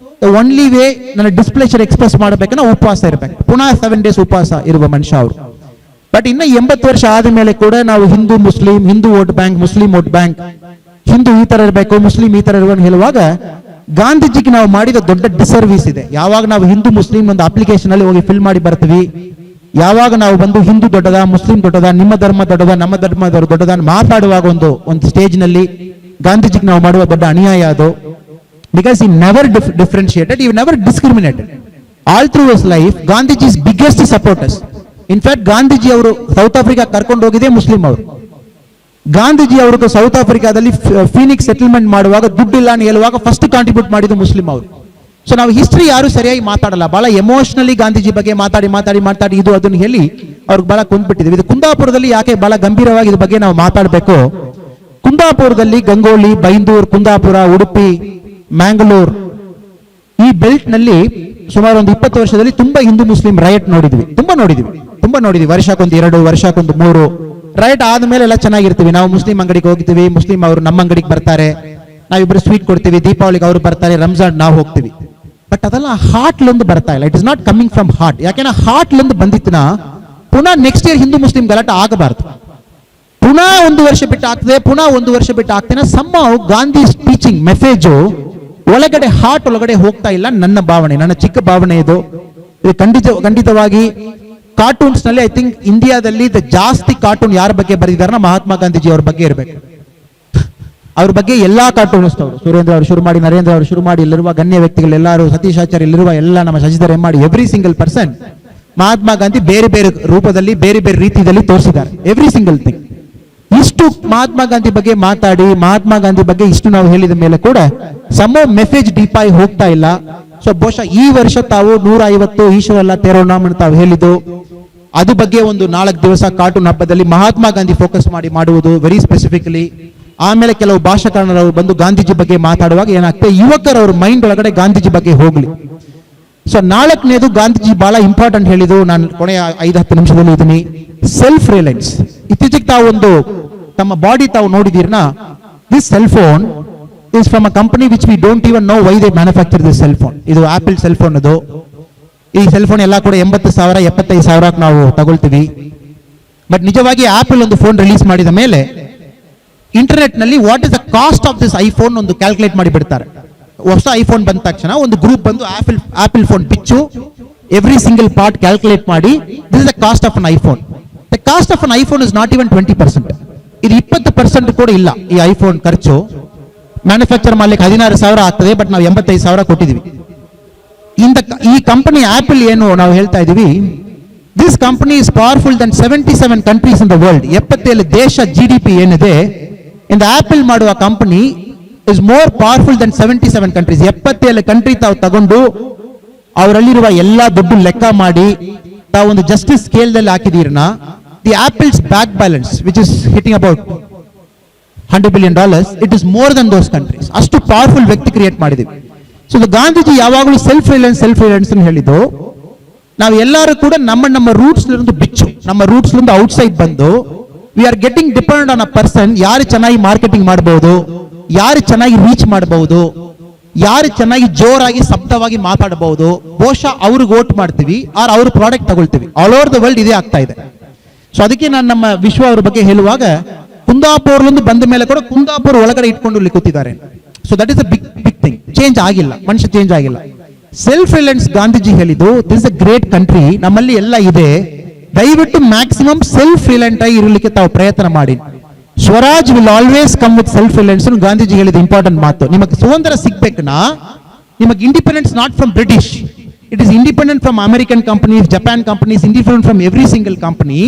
ಓನ್ಲಿ ವೇ ನನ್ನ ಡಿಸ್ಪ್ಲೇಷರ್ ಎಕ್ಸ್ಪ್ರೆಸ್ ಮಾಡಬೇಕನ್ನ ಉಪವಾಸ ಇರಬೇಕು. ಪುನಃ 7 days ಉಪವಾಸ ಇರುವ ಮನುಷ್ಯ ಅವರು. ಬಟ್ ಇನ್ನ 80 ವರ್ಷ ಆದ ಮೇಲೆ ಕೂಡ ನಾವು Hindu Muslim, Hindu vote bank, Muslim vote bank, Hindu ಈ ತರ ಇರಬೇಕು, ಮುಸ್ಲಿಂ ಈ ತರ ಇರುವಂತ ಹೇಳುವಾಗ ಗಾಂಧೀಜಿಗೆ ನಾವು ಮಾಡಿದ ದೊಡ್ಡ ಡಿಸರ್ವಿಸ್ ಇದೆ. ಯಾವಾಗ ನಾವು ಹಿಂದೂ ಮುಸ್ಲಿಂ ಒಂದು ಅಪ್ಲಿಕೇಶನ್ ಅಲ್ಲಿ ಹೋಗಿ ಫಿಲ್ ಮಾಡಿ ಬರ್ತೀವಿ, ಯಾವಾಗ ನಾವು ಬಂದು ಹಿಂದೂ ದೊಡ್ಡದ, ಮುಸ್ಲಿಂ ದೊಡ್ಡದ, ನಿಮ್ಮ ಧರ್ಮ ದೊಡ್ಡದ, ನಮ್ಮ ಧರ್ಮ ದೊಡ್ಡದ ಮಾತಾಡುವಾಗ ಒಂದು ಸ್ಟೇಜ್ ನಲ್ಲಿ ಗಾಂಧೀಜಿಗೆ ನಾವು ಮಾಡುವ ದೊಡ್ಡ ಅನ್ಯಾಯ ಅದು. Because he never differentiated, he never discriminated. All through his life Gandhiji is biggest supporters. In fact Gandhiji ಅವರು ಸೌತ್ ಆಫ್ರಿಕಾ ಕರ್ಕೊಂಡು ಹೋಗಿದೆ ಮುಸ್ಲಿಂ ಅವರು. ಗಾಂಧೀಜಿ ಅವರು ಸೌತ್ ಆಫ್ರಿಕಾದಲ್ಲಿ ಫೀನಿಕ್ಸ್ ಸೆಟಲ್ಮೆಂಟ್ ಮಾಡುವಾಗ ದುಡ್ಡಿಲ್ಲ ಅಂತ ಹೇಳುವಾಗ ಫಸ್ಟ್ ಕಾಂಟ್ರಿಬ್ಯೂಟ್ ಮಾಡಿದ್ದು ಮುಸ್ಲಿಂ ಅವರು. ಸೊ ನಾವು ಹಿಸ್ಟ್ರಿ ಯಾರು ಸರಿಯಾಗಿ ಮಾತಾಡಲ್ಲ, ಬಹಳ ಎಮೋಷನಲಿ ಗಾಂಧೀಜಿ ಬಗ್ಗೆ ಮಾತಾಡಿ ಇದು ಅದನ್ನು ಹೇಳಿ ಅವ್ರಿಗೆ ಬಹಳ ಕೊಂದ್ಬಿಟ್ಟಿದ್ದೀವಿ. ಇದು ಕುಂದಾಪುರದಲ್ಲಿ ಯಾಕೆ ಬಹಳ ಗಂಭೀರವಾಗಿ ಇದ್ರ ಬಗ್ಗೆ ನಾವು ಮಾತಾಡಬೇಕು. ಕುಂದಾಪುರದಲ್ಲಿ ಗಂಗೋಲಿ, ಬೈಂದೂರ್, ಕುಂದಾಪುರ, ಉಡುಪಿ, ಮ್ಯಾಂಗ್ಳೂರ್ ಈ ಬೆಲ್ಟ್ ನಲ್ಲಿ ಸುಮಾರು ಒಂದು 20 ವರ್ಷದಲ್ಲಿ ತುಂಬಾ ಹಿಂದೂ ಮುಸ್ಲಿಂ ರೈಟ್ ನೋಡಿದ್ವಿ, ತುಂಬಾ ನೋಡಿದ್ವಿ. ವರ್ಷಕ್ಕೊಂದು 2, ವರ್ಷಕ್ಕೊಂದು 3 ರೈಟ್ ಆದ್ಮೇಲೆ ಎಲ್ಲ ಚೆನ್ನಾಗಿರ್ತೀವಿ. ನಾವು ಮುಸ್ಲಿಂ ಅಂಗಡಿಗೆ ಹೋಗ್ತೀವಿ, ಮುಸ್ಲಿಂ ಅವರು ನಮ್ಮ ಅಂಗಡಿಗೆ ಬರ್ತಾರೆ, ನಾವಿಬ್ರು ಸ್ವೀಟ್ ಕೊಡ್ತೀವಿ, ದೀಪಾವಳಿಗೆ ಅವರು ಬರ್ತಾರೆ, ರಂಜಾನ್ ನಾವು ಹೋಗ್ತೀವಿ. ಬಟ್ ಅದೆಲ್ಲ ಹಾರ್ಟ್ಲೊಂದು ಬರ್ತಾ ಇಲ್ಲ. It is not coming from heart. ಯಾಕೆಂದ್ರೆ ಹಾರ್ಟ್ಲೊಂದು ಬಂದಿತ್ತಿನ ಪುನಃ ನೆಕ್ಸ್ಟ್ ಇಯರ್ ಹಿಂದೂ ಮುಸ್ಲಿಂ ಗಲಾಟೆ ಆಗಬಾರ್ದು. ಪುನಃ 1 ವರ್ಷ ಬಿಟ್ಟು ಆಗ್ತದೆ, ಪುನಃ 1 ವರ್ಷ ಬಿಟ್ಟು ಆಗ್ತೇನೆ. ಸಮ್ಹೌ ಗಾಂಧಿ ಟೀಚಿಂಗ್ ಮೆಸೇಜು ಒಳಗಡೆ ಹಾರ್ಟ್ ಒಳಗಡೆ ಹೋಗ್ತಾ ಇಲ್ಲ. ನನ್ನ ಭಾವನೆ, ನನ್ನ ಚಿಕ್ಕ ಭಾವನೆ ಇದು ಖಂಡಿತವಾಗಿ ಕಾರ್ಟೂನ್ಸ್ ನಲ್ಲಿ ಐ ಥಿಂಕ್ ಇಂಡಿಯಾದಲ್ಲಿ ಜಾಸ್ತಿ ಕಾರ್ಟೂನ್ ಯಾರ ಬಗ್ಗೆ ಬರೆದಿದ್ದಾರೆ, ಮಹಾತ್ಮ ಗಾಂಧೀಜಿ ಅವ್ರ ಬಗ್ಗೆ ಇರಬೇಕು. ಅವ್ರ ಬಗ್ಗೆ ಎಲ್ಲಾ ಕಾರ್ಟೂನಿಸ್ಟ್ ಅವರು, ಸುರೇಂದ್ರ ಅವರು ಶುರು ಮಾಡಿ, ನರೇಂದ್ರ ಅವರು ಶುರು ಮಾಡಿ, ಇಲ್ಲಿರುವ ಗಣ್ಯ ವ್ಯಕ್ತಿಗಳೆಲ್ಲರೂ, ಸತೀಶ್ ಆಚಾರ್ಯ, ಇಲ್ಲಿರುವ ಎಲ್ಲ ನಮ್ಮ ಶಶಿಧರ್ ಎಂ ಮಾಡಿ, every single person Mahatma Gandhi ಬೇರೆ ಬೇರೆ ರೂಪದಲ್ಲಿ ಬೇರೆ ಬೇರೆ ರೀತಿಯಲ್ಲಿ ತೋರಿಸಿದ್ದಾರೆ. Every single thing. ಇಷ್ಟು ಮಹಾತ್ಮ ಗಾಂಧಿ ಬಗ್ಗೆ ಮಾತಾಡಿ, ಮಹಾತ್ಮ ಗಾಂಧಿ ಬಗ್ಗೆ ಇಷ್ಟು ನಾವು ಹೇಳಿದ ಮೇಲೆ ಕೂಡ ಸಮ ಮೆಸೇಜ್ ಡೀಪ್ ಆಗಿ ಹೋಗ್ತಾ ಇಲ್ಲ. ಸೊ ಬಹುಶಃ ಈ ವರ್ಷ ತಾವು 150 ಈಶ್ವರಲ್ಲ ತೇರೋನಾಮ್ ತಾವು ಹೇಳಿದ್ದು, ಅದು ಬಗ್ಗೆ ಒಂದು 4 ದಿವಸ ಕಾರ್ಟೂನ್ ಹಬ್ಬದಲ್ಲಿ ಮಹಾತ್ಮ ಗಾಂಧಿ ಫೋಕಸ್ ಮಾಡಿ ಮಾಡುವುದು ವೆರಿ ಸ್ಪೆಸಿಫಿಕಲಿ. ಆಮೇಲೆ ಕೆಲವು ಭಾಷಾಕಾರರು ಬಂದು ಗಾಂಧೀಜಿ ಬಗ್ಗೆ ಮಾತಾಡುವಾಗ ಏನಾಗ್ತದೆ, ಯುವಕರವ್ರ ಮೈಂಡ್ ಒಳಗಡೆ ಗಾಂಧೀಜಿ ಬಗ್ಗೆ ಹೋಗ್ಲಿ. ಸೊ 4ನೇದು ಗಾಂಧೀಜಿ ಬಹಳ ಇಂಪಾರ್ಟೆಂಟ್ ಹೇಳಿದ್ದು, ನಾನು ಕೊನೆಯ 5-10 ನಿಮಿಷದಲ್ಲಿ ಇದೀನಿ. Self reliance. ಇತ್ತೀಚೆಗೆ ತಾವು ಒಂದು ತಮ್ಮ ಬಾಡಿ ತಾವು ನೋಡಿದೀರ್ನಾ, this cell phone is from a company which we don't even know why they manufacture this cell phone. ಇದು ಆಪಲ್ ಸೆಲ್ ಫೋನ್. ಅದು ಈ ಸೆಲ್ ಫೋನ್ ಎಲ್ಲ ಕೂಡ 80,000 75,000 ನಾವು ತಗೊಳ್ತೀವಿ. ಬಟ್ ನಿಜವಾಗಿ ಆಪಲ್ ಒಂದು ಫೋನ್ ರಿಲೀಸ್ ಮಾಡಿದ ಮೇಲೆ ಇಂಟರ್ನೆಟ್ ನಲ್ಲಿ what is the cost of this iPhone ಒಂದು ಕ್ಯಾಲ್ಕುಲೇಟ್ ಮಾಡಿ ಬಿಡ್ತಾರೆ. ಹೊಸ ಐಫೋನ್ ಬಂದ ತಕ್ಷಣ ಒಂದು ಗ್ರೂಪ್ ಬಂದು ಆಪಲ್ ಫೋನ್ ಪಿಚ್ಚು ಎವ್ರಿ ಸಿಂಗಲ್ ಪಾರ್ಟ್ ಕ್ಯಾಲ್ಕುಲೇಟ್ ಮಾಡಿ, this is the cost of an iPhone. The cost of an iPhone is not even 20%. ಇದು 20% ಕೂಡ ಇಲ್ಲ. ಈ ಐಫೋನ್ ಖರ್ಚು ಮ್ಯಾನುಫ್ಯಾಕ್ಚರ್ ಮಾಡ್ಲಿಕ್ಕೆ 16,000 ಆಗ್ತದೆ, ಬಟ್ ನಾವು 85,000 ಕೊಟ್ಟಿದ್ವಿ. ಈ ಕಂಪನಿ ಆಪಲ್ ಏನು ನಾವು ಹೇಳ್ತಾ ಇದೀವಿ, this company is powerful than 77 countries in the world. 77 ದೇಶ GDP ಏನಿದೆ, ಇಂದ ಆಪಲ್ ಮಾಡುವ company is more powerful than 77 countries. 77 country ತಾವು ತಗೊಂಡು ಅವರಲ್ಲಿರುವ ಎಲ್ಲಾ ದುಡ್ಡು ಲೆಕ್ಕ ಮಾಡಿ ತಾವು ಒಂದು ಜಸ್ಟಿಸ್ ಸ್ಕೇಲ್ದಲ್ಲಿ ಹಾಕಿದೀರ್ನ, the Apple's bank balance which is hitting about $100 billion, it is more than those countries. ಅಷ್ಟು ಪವರ್ಫುಲ್ ವ್ಯಕ್ತಿ ಕ್ರಿಯೇಟ್ ಮಾಡಿದೀವಿ. ಸೊ ಗಾಂಧೀಜಿ ಯಾವಾಗಲೂ ಸೆಲ್ಫ್ ರಿಲಯನ್ಸ್ ಹೇಳಿದ್ದು, ನಾವು ಎಲ್ಲರೂ ಕೂಡ ನಮ್ಮ ರೂಟ್ಸ್ ಬಿಚ್ಚು, ನಮ್ಮ ರೂಟ್ಸ್ ಔಟ್ಸೈಡ್ ಬಂದು we are getting depend on a person. ಯಾರು ಚೆನ್ನಾಗಿ ಮಾರ್ಕೆಟಿಂಗ್ ಮಾಡಬಹುದು, ಯಾರು ಚೆನ್ನಾಗಿ ರೀಚ್ ಮಾಡಬಹುದು, ಯಾರು ಚೆನ್ನಾಗಿ ಜೋರಾಗಿ ಶಬ್ದವಾಗಿ ಮಾತಾಡಬಹುದು, ಬಹುಶಃ ಅವ್ರಿಗೆ ವೋಟ್ ಮಾಡ್ತೀವಿ, ಆರ್ ಅವ್ರ ಪ್ರಾಡಕ್ಟ್ ತಗೊಳ್ತೀವಿ. ಆಲ್ ಓವರ್ ದ ವರ್ಲ್ಡ್ ಇದೇ ಆಗ್ತಾ ಇದೆ. ಸೊ ಅದಕ್ಕೆ ನಾನು ನಮ್ಮ ವಿಶ್ವ ಅವ್ರ ಬಗ್ಗೆ ಹೇಳುವಾಗ, ಕುಂದಾಪುರದಿಂದ ಬಂದ ಮೇಲೆ ಕೂಡ ಕುಂದಾಪುರ ಒಳಗಡೆ ಇಟ್ಕೊಂಡು ಕೂತಿದ್ದಾರೆ. So that is a big thing. Change ಆಗಿಲ್ಲ, ಮನುಷ್ಯ ಚೇಂಜ್ ಆಗಿಲ್ಲ. ಸೆಲ್ಫ್ ರಿಲಯನ್ಸ್ ಗಾಂಧೀಜಿ ಹೇಳಿದ್ದು, ದಿಸ್ ಅ ಗ್ರೇಟ್ ಕಂಟ್ರಿ, ನಮ್ಮಲ್ಲಿ ಎಲ್ಲ ಇದೆ, ದಯವಿಟ್ಟು ಮ್ಯಾಕ್ಸಿಮಮ್ ಸೆಲ್ಫ್ ರಿಲಯಂಟ್ ಆಗಿ ಇರಲಿಕ್ಕೆ ತಾವು ಪ್ರಯತ್ನ ಮಾಡಿ. Swaraj will always come with self Reliance. Gandhiji ಹೇಳಿದ ಇಂಪಾರ್ಟೆಂಟ್ ಮಾತು. ನಿಮಗೆ ಸ್ವಾತಂತ್ರ್ಯ ಸಿಗ್ಬೇಕನಾ, ನಿಮಗೆ independence not from British, it is independent from American companies, Japan companies, independent from every single company.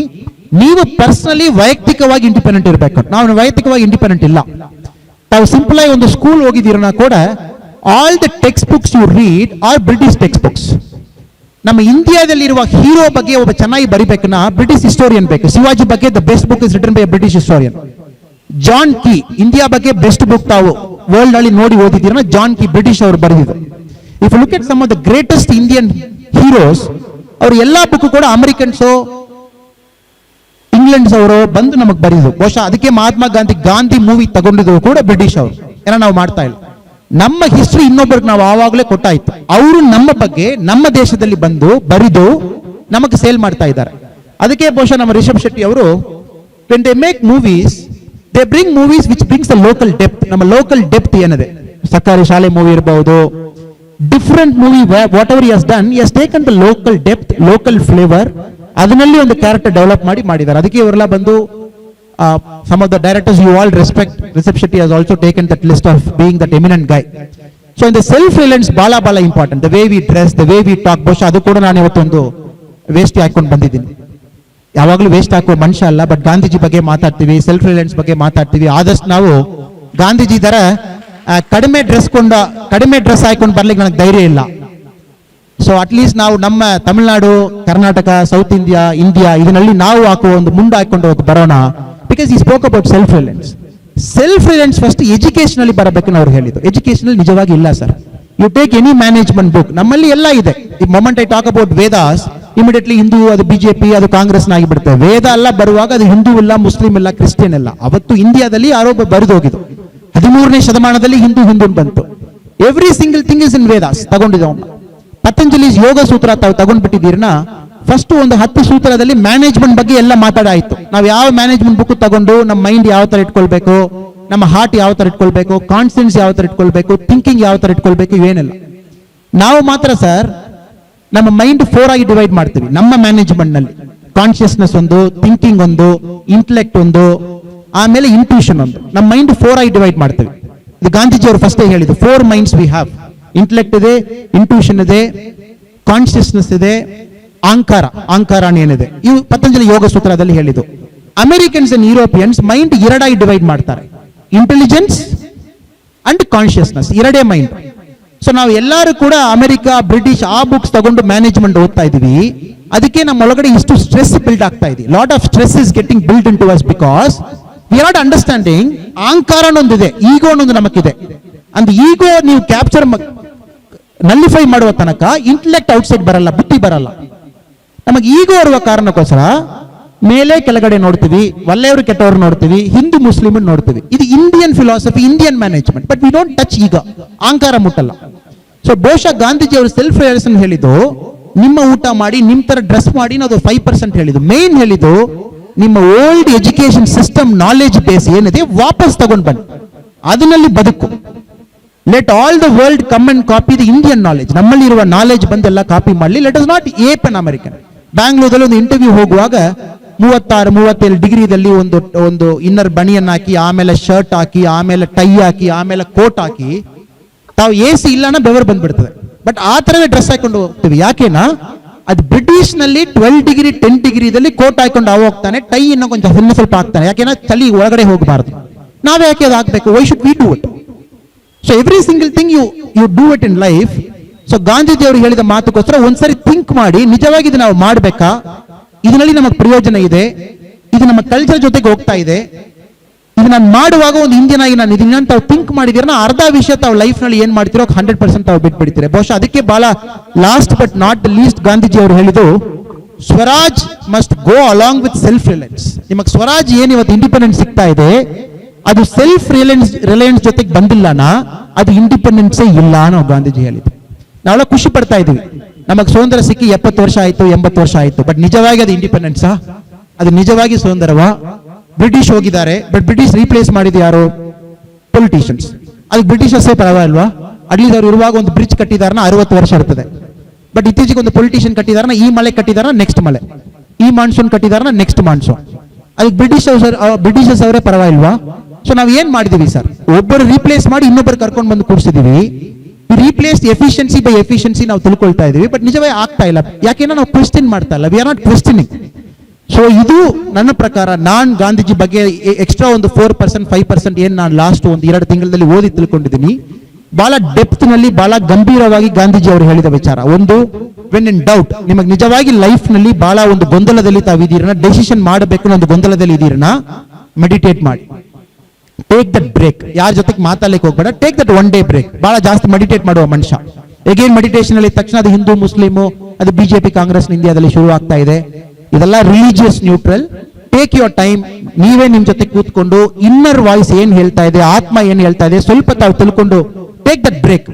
ನೀವು ಪರ್ಸನಲಿ ವೈಯಕ್ತಿಕವಾಗಿ ಇಂಡಿಪೆಂಡೆಂಟ್ ಇರಬೇಕು. ನಾವು ವೈಯಕ್ತಿಕವಾಗಿ ಇಂಡಿಪೆಂಡೆಂಟ್ ಇಲ್ಲ. ತಾವು ಸಿಂಪಲ್ ಆಗಿ ಒಂದು ಸ್ಕೂಲ್ ಹೋಗಿದ್ದೀರನ ಕೂಡ, all the text books you read are British text books. ನಮ್ಮ ಇಂಡಿಯಾದಲ್ಲಿರುವ ಹೀರೋ ಬಗ್ಗೆ ಒಬ್ಬ ಚೆನ್ನಾಗಿ ಬರಿಬೇಕನ್ನ ಬ್ರಿಟಿಷ್ ಹಿಸ್ಟೋರಿಯನ್ ಬೇಕು. ಶಿವಾಜಿ ಬಗ್ಗೆ the best book is written by British historian. John Keay India ಬಗ್ಗೆ ಬೆಸ್ಟ್ ಬುಕ್ ತಾವು ವರ್ಲ್ಡ್ ಅಲ್ಲಿ ನೋಡಿ ಓದಿದ್ದೀರನ, ಜಾನ್ ಕೀ ಬ್ರಿಟಿಷ್ ಅವರು ಬರೆದಿದ್ದು. If look at some of the greatest Indian heroes, ಅವ್ರ ಎಲ್ಲಾ ಬುಕ್ ಕೂಡ ಅಮೆರಿಕನ್ಸು, ಇಂಗ್ಲೆಂಡ್ಸ್ ಅವರು ಬಂದು ನಮಗೆ ಬರೆದು. ಬಹುಶಃ ಅದಕ್ಕೆ ಮಹಾತ್ಮ ಗಾಂಧಿ ಮೂವಿ ತಗೊಂಡಿದ್ದು ಕೂಡ ಬ್ರಿಟಿಷ್ ಅವರು. ಏನೋ ನಾವು ಮಾಡ್ತಾ ಇಲ್ಲ. ನಮ್ಮ ಹಿಸ್ಟ್ರಿ ಇನ್ನೊಬ್ಬರಿಗೆ ನಾವು ಆವಾಗಲೇ ಕೊಟ್ಟಾಯ್ತು. ಅವರು ನಮ್ಮ ಬಗ್ಗೆ ನಮ್ಮ ದೇಶದಲ್ಲಿ ಬಂದು ಬರಿದು ನಮಗೆ ಸೇಲ್ ಮಾಡ್ತಾ ಇದ್ದಾರೆ. ಅದಕ್ಕೆ ಬಹುಶಃ ನಮ್ಮ ರಿಷಬ್ ಶೆಟ್ಟಿ ಅವರು, when they make movies, they bring movies which brings the local depth. ನಮ್ಮ ಲೋಕಲ್ ಡೆಪ್ತ್ ಏನಿದೆ, ಸರ್ಕಾರಿ ಶಾಲೆ ಮೂವಿ ಇರಬಹುದು, different movie, what ever he has done, he has taken the local depth, local flavor, ಅದರಲ್ಲಿ ಒಂದು ಕ್ಯಾರೆಕ್ಟರ್ ಡೆವಲಪ್ ಮಾಡಿದ್ದಾರೆ. ಅದಕ್ಕೆ ಇವರೆಲ್ಲ ಬಂದು some of the directors you all respect, Rishabh Shetty has also taken that list of being that eminent guy. So in the self reliance bala important, the way we dress, the way we talk. ಬಹುಶಃ ಅದು ಕೂಡ ನಾನು ಇವತ್ತೊಂದು waste ಹಾಕೊಂಡು ಬಂದಿದ್ದೀನಿ. ಯಾವಾಗಲೂ waste ಹಾಕುವ ಮನುಷ್ಯ ಅಲ್ಲ, ಬಟ್ ಗಾಂಧೀಜಿ ಬಗ್ಗೆ ಮಾತಾಡ್ತೀವಿ, ಸೆಲ್ಫ್ ರಿಲಯನ್ಸ್ ಬಗ್ಗೆ ಮಾತಾಡ್ತೀವಿ. ಆದಷ್ಟು ನಾವು ಗಾಂಧೀಜಿ ತರ ಕಡಿಮೆ ಡ್ರೆಸ್ ಹಾಕೊಂಡು ಬರ್ಲಿಕ್ಕೆ ನನಗೆ ಧೈರ್ಯ ಇಲ್ಲ. ಸೊ ಅಟ್ಲೀಸ್ಟ್ ನಾವು ನಮ್ಮ ತಮಿಳುನಾಡು, ಕರ್ನಾಟಕ, ಸೌತ್ ಇಂಡಿಯಾ ಇದರಲ್ಲಿ ನಾವು ಹಾಕುವ ಒಂದು ಮುಂದೆ ಹಾಕೊಂಡು ಹೋಗಿ ಬರೋಣ. Because he spoke about self reliance. Self reliance first education ಅಲ್ಲಿ ಬರಬೇಕನ್ನು ಅವ್ರು ಹೇಳಿದ್ದು. ಎಜುಕೇಶನ್ ಅಲ್ಲಿ ನಿಜವಾಗಿ ಇಲ್ಲ sir. You take any management book, ನಮ್ಮಲ್ಲಿ ಎಲ್ಲ ಇದೆ. The moment I talk about Vedas, immediately Hindu, ಅದು ಬಿಜೆಪಿ, ಅದು ಕಾಂಗ್ರೆಸ್ ಆಗಿಬಿಡುತ್ತೆ. ವೇದ ಎಲ್ಲ ಬರುವಾಗ ಅದು ಹಿಂದೂ ಇಲ್ಲ, ಮುಸ್ಲಿಂ ಇಲ್ಲ, ಕ್ರಿಶ್ಚಿಯನ್ ಇಲ್ಲ. ಅವತ್ತು ಇಂಡಿಯಾದಲ್ಲಿ ಯಾರೋ ಬರೆದು ಹೋಗಿದ್ದು 13ನೇ ಶತಮಾನದಲ್ಲಿ ಹಿಂದೂ ಬಂತು. Every single thing is in Vedas ತಗೊಂಡಿದ್ದ. ಪತಂಜಲಿ ಯೋಗ ಸೂತ್ರ ತಾವು ತಗೊಂಡ್ಬಿಟ್ಟಿದ್ದೀರನ್ನ, ಫಸ್ಟ್ ಒಂದು 10 ಸೂತ್ರದಲ್ಲಿ ಮ್ಯಾನೇಜ್ಮೆಂಟ್ ಬಗ್ಗೆ ಎಲ್ಲ ಮಾತಾಡಾಯ್ತು. ನಾವು ಯಾವ ಮ್ಯಾನೇಜ್ಮೆಂಟ್ ಬುಕ್ ತಗೊಂಡು ನಮ್ಮ ಮೈಂಡ್ ಯಾವ ತರ ಇಟ್ಕೊಳ್ಬೇಕು, ನಮ್ಮ ಹಾರ್ಟ್ ಯಾವ ತರ ಇಟ್ಕೊಳ್ಬೇಕು, ಕಾನ್ಫಿಡೆನ್ಸ್ ಯಾವ ತರ ಇಟ್ಕೊಳ್ಬೇಕು, ಥಿಂಕಿಂಗ್ ಯಾವ ತರ ಇಟ್ಕೊಳ್ಬೇಕು, ಇವೇನಿಲ್ಲ. ನಾವು ಮಾತ್ರ ಸರ್ ನಮ್ಮ ಮೈಂಡ್ 4 ಆಗಿ ಡಿವೈಡ್ ಮಾಡ್ತೀವಿ ನಮ್ಮ ಮ್ಯಾನೇಜ್ಮೆಂಟ್ ನಲ್ಲಿ. ಕಾನ್ಶಿಯಸ್ನೆಸ್ ಒಂದು, ಥಿಂಕಿಂಗ್ ಒಂದು, ಇಂಟೆಲೆಕ್ಟ್ ಒಂದು, ಆಮೇಲೆ ಇಂಟ್ಯೂಷನ್ ಒಂದು. ನಮ್ಮ ಮೈಂಡ್ 4 ಆಗಿ ಡಿವೈಡ್ ಮಾಡ್ತೀವಿ. ಇದು ಗಾಂಧೀಜಿ ಅವರು ಫಸ್ಟ್ ಹೇಳಿದ್ದು, 4 ಮೈಂಡ್ಸ್ ವಿ ಹ್ಯಾವ್. ಇಂಟೆಲೆಕ್ಟ್ ಇದೆ, ಇಂಟ್ಯೂಷನ್ ಇದೆ, ಕಾನ್ಶಿಯಸ್ನೆಸ್ ಇದೆ, ಅಹಂಕಾರ ಏನಿದೆ. ಇವು ಪತಂಜಲಿ ಯೋಗ ಸೂತ್ರದಲ್ಲಿ ಹೇಳಿದ್ದು. ಅಮೆರಿಕನ್ಸ್ ಅಂಡ್ ಯುರೋಪಿಯನ್ಸ್ ಮೈಂಡ್ 2 ಆಗಿ ಡಿವೈಡ್ ಮಾಡ್ತಾರೆ, intelligence and consciousness, 2 mind. So ನಾವು ಎಲ್ಲರೂ ಕೂಡ ಅಮೆರಿಕ, ಬ್ರಿಟಿಷ್ ಆ ಬುಕ್ಸ್ ತಗೊಂಡು ಮ್ಯಾನೇಜ್ಮೆಂಟ್ ಓದ್ತಾ ಇದೀವಿ. ಅದಕ್ಕೆ ನಮ್ಮ ಒಳಗಡೆ ಇಷ್ಟು ಸ್ಟ್ರೆಸ್ ಬಿಲ್ಡ್ ಆಗ್ತಾ ಇದೆ. Lot of stress is getting build into us because we are not understanding. ಅಹಂಕಾರ ಅನ್ನೊಂದಿದೆ, ಈಗೋ ಅನ್ನೊಂದು ನಮಗಿದೆ. ಅಂದ್ ಈಗೋ ನೀವು ಕ್ಯಾಪ್ಚರ್ ನಲ್ಲಿಫೈ ಮಾಡುವ ತನಕ ಇಂಟೆಲೆಕ್ಟ್ ಔಟ್ಸೈಡ್ ಬರಲ್ಲ, ಬುದ್ಧಿ ಬರಲ್ಲ. ನಮಗೆ ಈಗೋ ಇರುವ ಕಾರಣಕ್ಕೋಸ್ಕರ ಮೇಲೆ ಕೆಳಗಡೆ ನೋಡ್ತೀವಿ, ಒಳ್ಳೆಯವರು ಕೆಟ್ಟವರು ನೋಡ್ತೀವಿ, ಹಿಂದೂ ಮುಸ್ಲಿಮ್ ನೋಡ್ತೀವಿ. ಇದು Indian philosophy, Indian management. But we don't touch ಈಗ, ಅಹಂಕಾರ ಮುಟ್ಟಲ್ಲ. ಸೊ ಬಹುಶಃ ಗಾಂಧೀಜಿ ಅವರು ಸೆಲ್ಫ್ ರಿಯಲೈಸೇಷನ್ ಹೇಳಿದ್ದು, ನಿಮ್ಮ ಊಟ ಮಾಡಿ, ನಿಮ್ ತರ ಡ್ರೆಸ್ ಮಾಡಿ, ಅದು 5% ಹೇಳಿದ್ದು. ಮೇನ್ ಹೇಳಿದ್ದು, ನಿಮ್ಮ old education system knowledge base ಏನಿದೆ ವಾಪಸ್ ತಗೊಂಡ್ ಬನ್ನಿ, ಅದರಲ್ಲಿ ಬದುಕು. Let all the world come and copy the Indian knowledge. ನಮ್ಮಲ್ಲಿ ಇರುವ ನಾಲೆಜ್ ಬಂದೆಲ್ಲ ಕಾಪಿ ಮಾಡಲಿ. Let us not ape an American. ಬ್ಯಾಂಗ್ಳೂರಲ್ಲಿ ಒಂದು ಇಂಟರ್ವ್ಯೂ ಹೋಗುವಾಗ 36-37 ಡಿಗ್ರಿದಲ್ಲಿ ಒಂದು ಇನ್ನರ್ ಬನಿಯನ್ ಹಾಕಿ, ಆಮೇಲೆ ಶರ್ಟ್ ಹಾಕಿ, ಆಮೇಲೆ ಟೈ ಹಾಕಿ, ಆಮೇಲೆ ಕೋಟ್ ಹಾಕಿ, ತಾವು AC ಇಲ್ಲನ ಬೆವರು ಬಂದ್ಬಿಡ್ತದೆ. ಬಟ್ ಆ ತರವೇ ಡ್ರೆಸ್ ಹಾಕೊಂಡು ಹೋಗ್ತೀವಿ. ಯಾಕೆನಾ, ಅದು ಬ್ರಿಟಿಷ್ ನಲ್ಲಿ 12 ಡಿಗ್ರಿ 10 ಡಿಗ್ರಿದಲ್ಲಿ ಕೋಟ್ ಹಾಕೊಂಡು ಹೋಗ್ತಾನೆ, ಟೈ ಇನ್ನೂ ಕೊಂಚ ಸ್ವಲ್ಪ ಹಾಕ್ತಾನೆ. ಯಾಕೆನಾ ಚಳಿ ಒಳಗಡೆ ಹೋಗಬಾರದು. ನಾವೇ ಯಾಕೆ ಅದು ಹಾಕ್ಬೇಕು? Why should we do it? So every single thing you do it in life. So Gandhiji ಅವರು ಹೇಳಿದ ಮಾತುಗೋಸ್ಕರ ಒಂದ್ಸರಿ ಥಿಂಕ್ ಮಾಡಿ, ನಿಜವಾಗಿ ಇದು ನಾವು ಮಾಡ್ಬೇಕಾ, ಇದರಲ್ಲಿ ನಮಗೆ ಪ್ರಯೋಜನ ಇದೆ, ಇದು ನಮ್ಮ ಕಲ್ಚರ್ ಜೊತೆಗೆ ಹೋಗ್ತಾ ಇದೆ, ಇದು ನಾನು ಮಾಡುವಾಗ ಒಂದು ಇಂಡಿಯನ್ ಆಗಿ ನಾನು ಇದನ್ನ ತಾವು ಥಿಂಕ್ ಮಾಡಿದಿರ, ಅರ್ಧ ವಿಷಯ ತಾವು ಲೈಫ್ ನಲ್ಲಿ ಏನ್ ಮಾಡ್ತಿರೋ 100% ತಾವು ಬಿಟ್ಬಿಡ್ತೀರಿ. ಬಹುಶಃ ಅದಕ್ಕೆ ಬಹಳ last but not the least Gandhiji ಅವರು ಹೇಳಿದ್ದು, Swaraj must go along with self Reliance. ನಿಮಗೆ ಸ್ವರಾಜ್ ಏನ್ ಇವತ್ತು ಇಂಡಿಪೆಂಡೆನ್ಸ್ ಸಿಗ್ತಾ ಇದೆ, ಅದು ಸೆಲ್ಫ್ ರಿಲಯನ್ಸ್ ಜೊತೆಗೆ ಬಂದಿಲ್ಲನಾ, ಅದು ಇಂಡಿಪೆಂಡೆನ್ಸೇ ಇಲ್ಲ ನಾವು ಗಾಂಧೀಜಿ ಹೇಳಿದ್ದು. ನಾವೆಲ್ಲ ಖುಷಿ ಪಡ್ತಾ ಇದೀವಿ, ನಮಗೆ ಸ್ವಾತಂತ್ರ್ಯ ಸಿಕ್ಕಿ 70 ವರ್ಷ ಆಯ್ತು, 80 ವರ್ಷ ಆಯ್ತು. ಬಟ್ ನಿಜವಾಗಿ ಅದು ಇಂಡಿಪೆಂಡೆನ್ಸಾ? ಅದು ನಿಜವಾಗಿ ಸ್ವತಂತ್ರವಾ? ಬ್ರಿಟಿಷ್ ಹೋಗಿದ್ದಾರೆ, ಬಟ್ ಬ್ರಿಟಿಷ್ ರೀಪ್ಲೇಸ್ ಮಾಡಿದ ಯಾರು? ಪೊಲಿಟಿಷಿಯನ್ಸ್. ಅದಕ್ಕೆ ಬ್ರಿಟಿಷರ್ಸೇ ಪರವಾಗಿಲ್ವಾ? ಅಟ್ಲೀಸ್ಟ್ ಅವ್ರು ಇರುವಾಗ ಒಂದು ಬ್ರಿಡ್ಜ್ ಕಟ್ಟಿದಾರನ 60 ವರ್ಷ ಇರ್ತದೆ. ಬಟ್ ಇತ್ತೀಚೆಗೆ ಒಂದು ಪೊಲಿಟಿಷಿಯನ್ ಕಟ್ಟಿದಾರನ, ಈ ಮಳೆ ಕಟ್ಟಿದಾರನ ನೆಕ್ಸ್ಟ್ ಮಳೆ, ಈ ಮಾನ್ಸೂನ್ ಕಟ್ಟಿದಾರನ ನೆಕ್ಸ್ಟ್ ಮಾನ್ಸೂನ್. ಅದಕ್ಕೆ ಬ್ರಿಟಿಷರ್ಸ್ ಅವರೇ ಪರವಾಗಿಲ್ವಾ? ಸೊ ನಾವು ಏನ್ ಮಾಡಿದೀವಿ ಸರ್? ಒಬ್ಬರು ರೀಪ್ಲೇಸ್ ಮಾಡಿ ಇನ್ನೊಬ್ಬರು ಕರ್ಕೊಂಡು ಬಂದು ಕೂರಿಸಿದೀವಿ. ರೀಪ್ಲೇಸ್ ಎಫಿಷಿಯನ್ಸಿ ಬೈ ಎಫಿಷಿಯನ್ಸಿ ನಾವು ತಿಳ್ಕೊಳ್ತಾ ಇದೀವಿ. ಬಟ್ ನಿಜವೇ ಆಗ್ತಾ ಇಲ್ಲ. ಯಾಕೆಂದ್ರೆ ನಾವು ಕ್ವೆಶ್ಚನ್ ಮಾಡ್ತಾ ಇಲ್ಲ, V are not questioning. So ಇದು ನನ್ನ ಪ್ರಕಾರ ನಾನ್ ಗಾಂಧೀಜಿ ಬಗ್ಗೆ ಎಕ್ಸ್ಟ್ರಾ ಒಂದು 4% 5% ಏನ್ ನಾನು ಲಾಸ್ಟ್ ಒಂದು 2 ತಿಂಗಳಲ್ಲಿ ಓದಿ ತಿಳ್ಕೊಂಡಿದ್ದೀನಿ. ಬಹಳ ಡೆಪ್ತ್ ನಲ್ಲಿ, ಬಹಳ ಗಂಭೀರವಾಗಿ ಗಾಂಧೀಜಿ ಅವರು ಹೇಳಿದ ವಿಚಾರ ಒಂದು, ವೆನ್ ಇನ್ ಡೌಟ್, ನಿಮಗೆ ನಿಜವಾಗಿ ಲೈಫ್ ನಲ್ಲಿ ಬಹಳ ಒಂದು ಗೊಂದಲದಲ್ಲಿ ತಾವಿದ್ದೀರನ, ಡೆಸಿಷನ್ ಮಾಡಬೇಕು ಒಂದು ಗೊಂದಲದಲ್ಲಿ ಇದ್ದೀರನ, ಮೆಡಿಟೇಟ್ ಮಾಡಿ. Take that break. ಯಾರ ಜೊತೆಗೆ ಮಾತಾಡ್ಲಿಕ್ಕೆ ಹೋಗ್ಬೇಡ. Take that 1 day break. ಬಹಳ ಜಾಸ್ತಿ ಮೆಡಿಟೇಟ್ ಮಾಡುವ ಮನುಷ್ಯ. ಎಗೇನ್ ಮೆಡಿಟೇಷನ್ ಅಲ್ಲಿ ತಕ್ಷಣ ಅದು ಹಿಂದೂ ಮುಸ್ಲಿಮು, ಅದು ಬಿಜೆಪಿ ಕಾಂಗ್ರೆಸ್ ಇಂಡಿಯಾದಲ್ಲಿ ಶುರು ಆಗ್ತಾ ಇದೆ. ಇದೆಲ್ಲ religious neutral. Take your time. ನೀವೇ ನಿಮ್ ಜೊತೆ ಕೂತ್ಕೊಂಡು ಇನ್ನರ್ ವಾಯ್ಸ್ ಏನ್ ಹೇಳ್ತಾ ಇದೆ, ಆತ್ಮ ಏನ್ ಹೇಳ್ತಾ ಇದೆ, ಸ್ವಲ್ಪ ತಾವು ತಿಳ್ಕೊಂಡು ಟೇಕ್ ದಟ್ ಬ್ರೇಕ್.